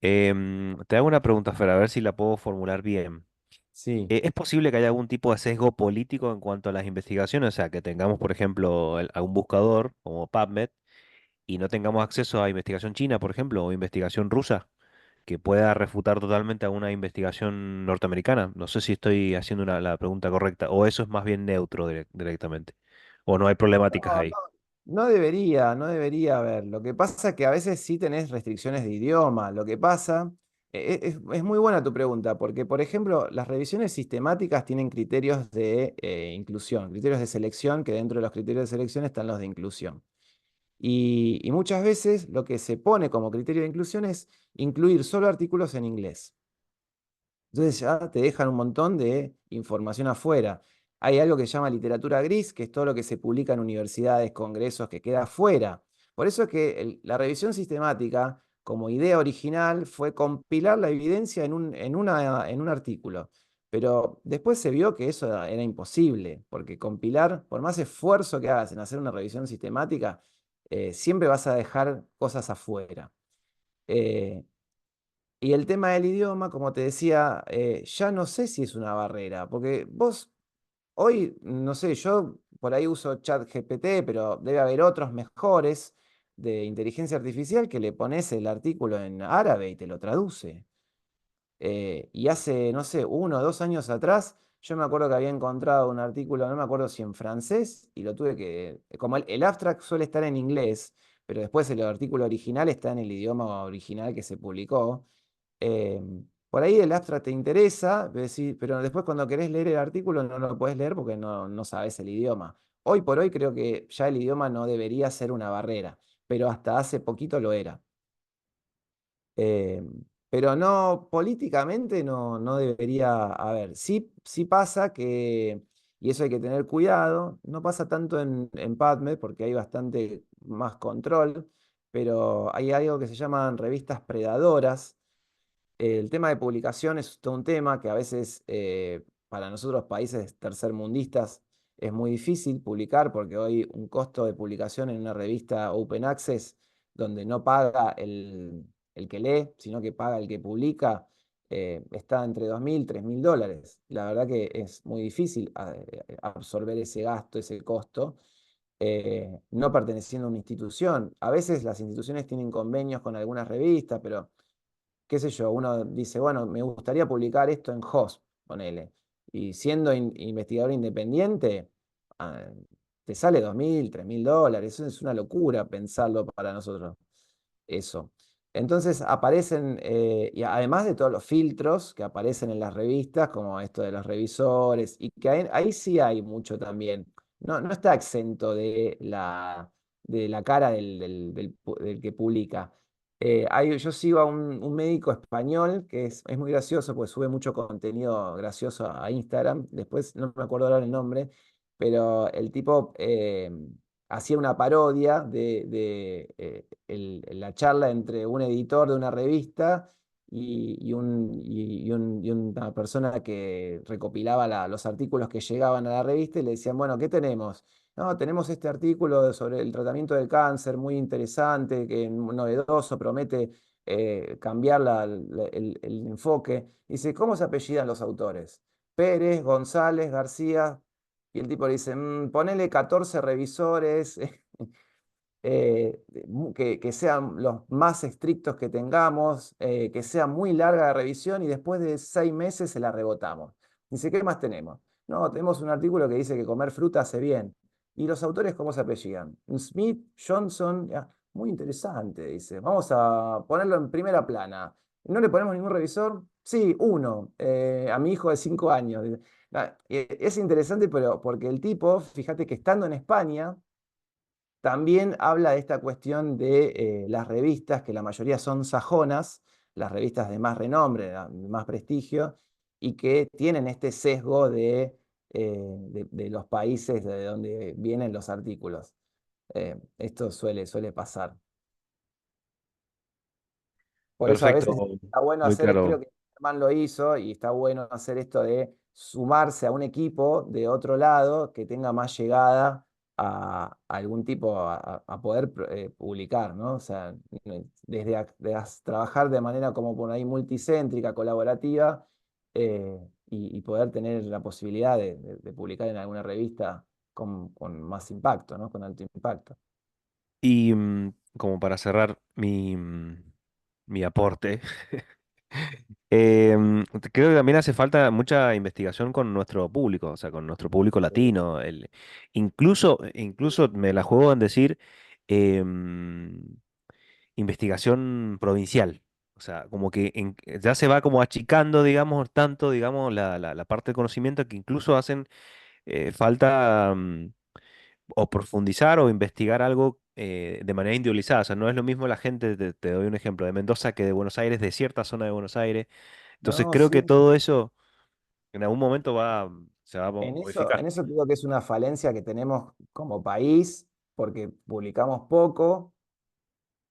Te hago una pregunta, Fer, a ver si la puedo formular bien. Sí. ¿Es posible que haya algún tipo de sesgo político en cuanto a las investigaciones? O sea, que tengamos, por ejemplo, a un buscador como PubMed y no tengamos acceso a investigación china, por ejemplo, o investigación rusa, que pueda refutar totalmente a una investigación norteamericana. No sé si estoy haciendo la pregunta correcta, o eso es más bien neutro directamente, o no hay problemáticas No, ahí. no debería haber. Lo que pasa es que a veces sí tenés restricciones de idioma. Lo que pasa, es muy buena tu pregunta, porque por ejemplo, las revisiones sistemáticas tienen criterios de inclusión, criterios de selección, que dentro de los criterios de selección están los de inclusión. Y muchas veces lo que se pone como criterio de inclusión es incluir solo artículos en inglés. Entonces ya te dejan un montón de información afuera. Hay algo que se llama literatura gris, que es todo lo que se publica en universidades, congresos, que queda afuera. Por eso es que la revisión sistemática, como idea original, fue compilar la evidencia en un artículo. Pero después se vio que eso era imposible, porque compilar, por más esfuerzo que hagas en hacer una revisión sistemática, siempre vas a dejar cosas afuera. Eh, y el tema del idioma, como te decía, ya no sé si es una barrera, porque vos hoy, no sé, yo por ahí uso ChatGPT, pero debe haber otros mejores de inteligencia artificial que le pones el artículo en árabe y te lo traduce. Y hace, no sé, 1 o 2 años atrás, yo me acuerdo que había encontrado un artículo, no me acuerdo si en francés, y lo tuve que, como el abstract suele estar en inglés, pero después el artículo original está en el idioma original que se publicó. eh, por ahí el abstract te interesa, pero después cuando querés leer el artículo no lo podés leer porque no sabes el idioma. Hoy por hoy creo que ya el idioma no debería ser una barrera, pero hasta hace poquito lo era. Eh, pero no, políticamente no debería haber. Sí pasa que, y eso hay que tener cuidado, no pasa tanto en PubMed porque hay bastante más control, pero hay algo que se llaman revistas predadoras. El tema de publicación es todo un tema que a veces para nosotros países tercermundistas es muy difícil publicar porque hoy un costo de publicación en una revista Open Access donde no paga el que lee, sino que paga el que publica, está entre 2.000 y 3.000 dólares. La verdad que es muy difícil absorber ese gasto, ese costo, no perteneciendo a una institución. A veces las instituciones tienen convenios con algunas revistas, pero qué sé yo, uno dice, bueno, me gustaría publicar esto en HOSP, ponele. Y siendo investigador independiente, ah, te sale 2.000, 3.000 dólares. Eso es una locura pensarlo para nosotros, eso. Entonces aparecen, y además de todos los filtros que aparecen en las revistas, como esto de los revisores, y que ahí sí hay mucho también. No está exento de la cara del que publica. Yo sigo a un médico español que es muy gracioso, porque sube mucho contenido gracioso a Instagram. Después no me acuerdo ahora el nombre, pero el tipo hacía una parodia de la charla entre un editor de una revista y una persona que recopilaba los artículos que llegaban a la revista y le decían, bueno, ¿qué tenemos? No, tenemos este artículo sobre el tratamiento del cáncer, muy interesante, que novedoso, promete cambiar el enfoque. Dice, ¿cómo se apellidan los autores? Pérez, González, García. Y el tipo le dice, ponele 14 revisores, que sean los más estrictos que tengamos, que sea muy larga la revisión y después de 6 meses se la rebotamos. Dice, ¿qué más tenemos? No, tenemos un artículo que dice que comer fruta hace bien. ¿Y los autores cómo se apellidan? Smith, Johnson, muy interesante, dice. Vamos a ponerlo en primera plana. ¿No le ponemos ningún revisor? Sí, uno, a mi hijo de 5 años. Es interesante, pero porque el tipo, fíjate que estando en España, también habla de esta cuestión de las revistas, que la mayoría son sajonas, las revistas de más renombre, de más prestigio, y que tienen este sesgo de los países de donde vienen los artículos. Esto suele pasar. Por eso a Perfecto, veces está bueno muy hacer, creo claro. que Germán lo hizo, y está bueno hacer esto de sumarse a un equipo de otro lado que tenga más llegada a algún tipo, a poder publicar, ¿no? O sea, trabajar de manera como por ahí multicéntrica, colaborativa, y poder tener la posibilidad de publicar en alguna revista con más impacto, ¿no? Con alto impacto. Y como para cerrar mi aporte, creo que también hace falta mucha investigación con nuestro público, o sea, con nuestro público latino. Incluso me la juego en decir em, investigación provincial. O sea, como que ya se va como achicando, digamos, tanto, digamos, la parte del conocimiento que incluso hacen falta o profundizar o investigar algo de manera individualizada. O sea, no es lo mismo la gente, te doy un ejemplo, de Mendoza que de Buenos Aires, de cierta zona de Buenos Aires. Entonces No, creo sí. que todo eso en algún momento se va a En modificar. eso creo que es una falencia que tenemos como país, porque publicamos poco.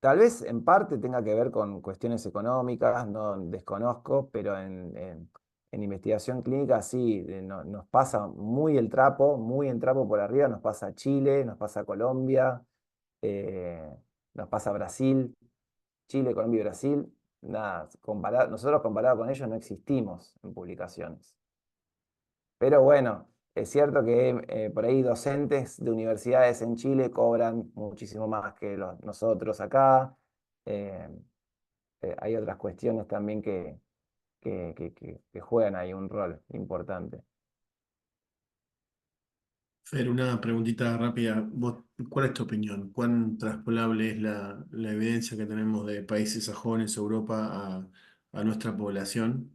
Tal vez en parte tenga que ver con cuestiones económicas, no desconozco, pero en investigación clínica sí, nos pasa muy el trapo por arriba, nos pasa Chile, nos pasa Colombia, eh, nos pasa Brasil, Chile, Colombia y Brasil. Nada, nosotros comparado con ellos no existimos en publicaciones. Pero bueno, es cierto que por ahí docentes de universidades en Chile cobran muchísimo más que nosotros acá. Eh, Hay otras cuestiones también que juegan ahí un rol importante. Fer, una preguntita rápida. ¿Cuál es tu opinión? ¿Cuán traspolable es la evidencia que tenemos de países sajones, Europa, a nuestra población?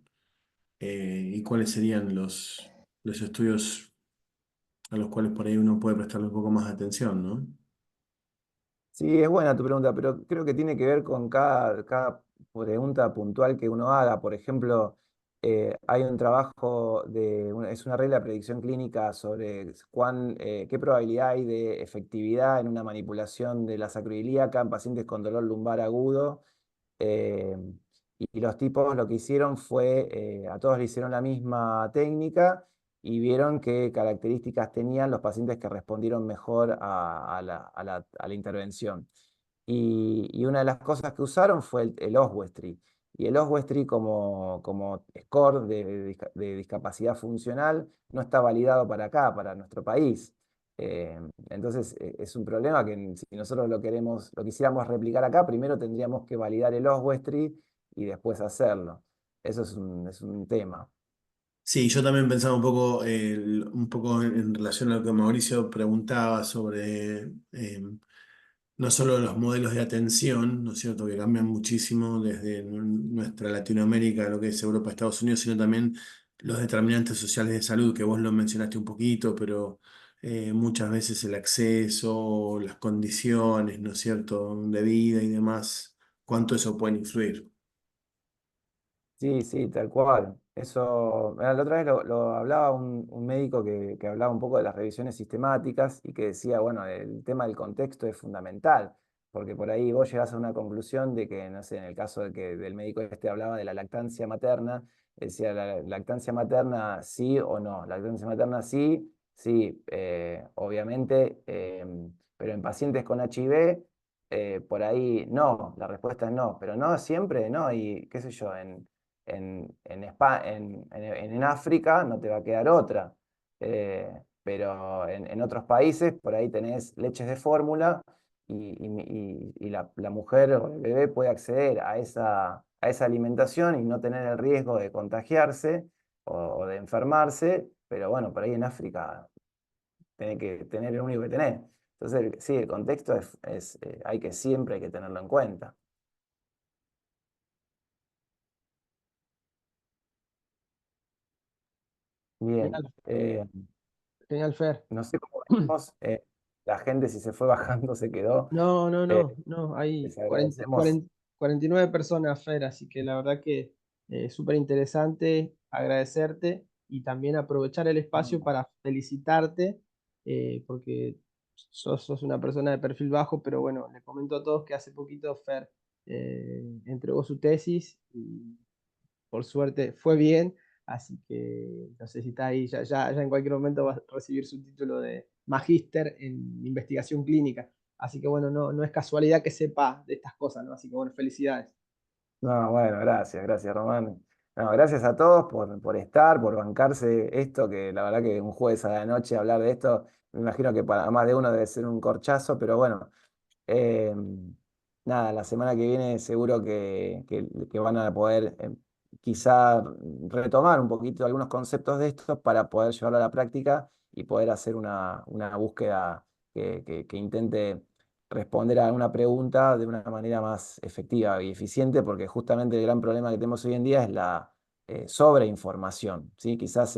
¿Y cuáles serían los estudios a los cuales por ahí uno puede prestarle un poco más de atención, ¿no? Sí, es buena tu pregunta, pero creo que tiene que ver con cada pregunta puntual que uno haga. Por ejemplo, hay un trabajo es una regla de predicción clínica sobre qué probabilidad hay de efectividad en una manipulación de la sacroiliaca en pacientes con dolor lumbar agudo. Eh, y los tipos lo que hicieron fue, a todos le hicieron la misma técnica y vieron qué características tenían los pacientes que respondieron mejor a la intervención. Y una de las cosas que usaron fue el Oswestry. Y el Oswestry como score de discapacidad funcional no está validado para acá, para nuestro país. Entonces es un problema que si nosotros lo quisiéramos replicar acá, primero tendríamos que validar el Oswestry y después hacerlo. Eso es un tema. Sí, yo también pensaba un poco en relación a lo que Mauricio preguntaba sobre no solo los modelos de atención, ¿no es cierto?, que cambian muchísimo desde nuestra Latinoamérica, lo que es Europa, Estados Unidos, sino también los determinantes sociales de salud, que vos lo mencionaste un poquito, pero muchas veces el acceso, las condiciones, ¿no es cierto?, de vida y demás, cuánto eso puede influir. Sí, sí, tal cual. Eso, la otra vez lo hablaba un médico que hablaba un poco de las revisiones sistemáticas y que decía, bueno, el tema del contexto es fundamental, porque por ahí vos llegás a una conclusión de que, no sé, en el caso de que del médico este hablaba de la lactancia materna, decía, la lactancia materna sí o no, lactancia materna sí, sí, obviamente, pero en pacientes con HIV, por ahí no, la respuesta es no, pero no siempre, no, y qué sé yo, en África no te va a quedar otra. Pero en otros países por ahí tenés leches de fórmula y la mujer o el bebé puede acceder a esa alimentación y no tener el riesgo de contagiarse o de enfermarse, pero bueno, por ahí en África tenés que tener el único que tenés. Entonces, sí, el contexto siempre hay que tenerlo en cuenta. Bien. Genial, genial, Fer. No sé cómo venimos, la gente si se fue bajando se quedó. No, no, Eh, no, no, hay Les agradecemos. 49 personas, Fer, así que la verdad que súper interesante agradecerte y también aprovechar el espacio para felicitarte, porque sos una persona de perfil bajo, pero bueno, le comento a todos que hace poquito Fer entregó su tesis y por suerte fue bien, así que no sé si está ahí, ya en cualquier momento va a recibir su título de magíster en investigación clínica. Así que bueno, no es casualidad que sepa de estas cosas, ¿no? Así que bueno, felicidades. No, bueno, gracias Román. No, gracias a todos por estar, por bancarse esto, que la verdad que un jueves a la noche hablar de esto, me imagino que para más de uno debe ser un corchazo, pero bueno, Eh, nada, la semana que viene seguro que van a poder quizá retomar un poquito algunos conceptos de estos para poder llevarlo a la práctica y poder hacer una búsqueda que intente responder a una pregunta de una manera más efectiva y eficiente, porque justamente el gran problema que tenemos hoy en día es la sobreinformación, ¿sí? Quizás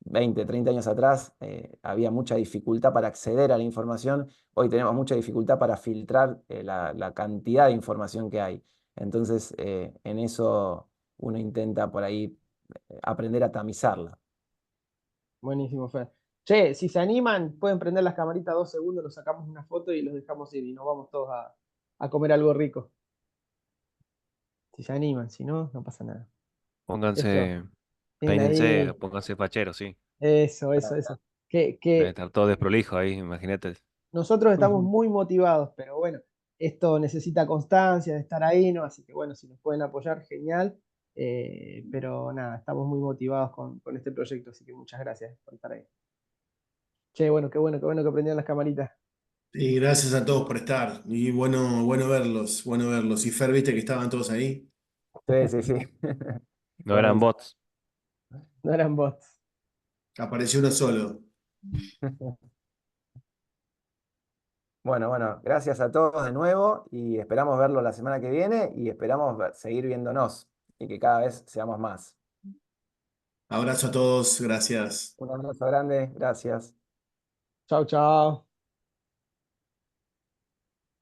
20, 30 años atrás había mucha dificultad para acceder a la información, hoy tenemos mucha dificultad para filtrar la cantidad de información que hay. Entonces, en eso uno intenta por ahí aprender a tamizarla. Buenísimo, Fer. Che, si se animan, pueden prender las camaritas 2 segundos, nos sacamos una foto y los dejamos ir y nos vamos todos a comer algo rico. Si se animan, si no, no pasa nada. Eso, Pónganse, tienen peínense, ahí, pónganse facheros, sí. eso. Que, Debe que estar todo desprolijo ahí, imagínate. nosotros estamos muy motivados, pero bueno, esto necesita constancia de estar ahí, ¿no? Así que bueno, si nos pueden apoyar, genial. Pero nada, estamos muy motivados con este proyecto, así que muchas gracias por estar ahí. Che, bueno, qué bueno que prendieron las camaritas. Y gracias a todos por estar. Y bueno verlos, bueno verlos. Y Fer, viste que estaban todos ahí. Sí, sí, sí. No eran Buenísimo. bots. No eran bots. Apareció uno solo. Bueno, gracias a todos de nuevo y esperamos verlo la semana que viene y esperamos seguir viéndonos y que cada vez seamos más. Abrazo a todos, gracias. Un abrazo grande, gracias. Chau, chau.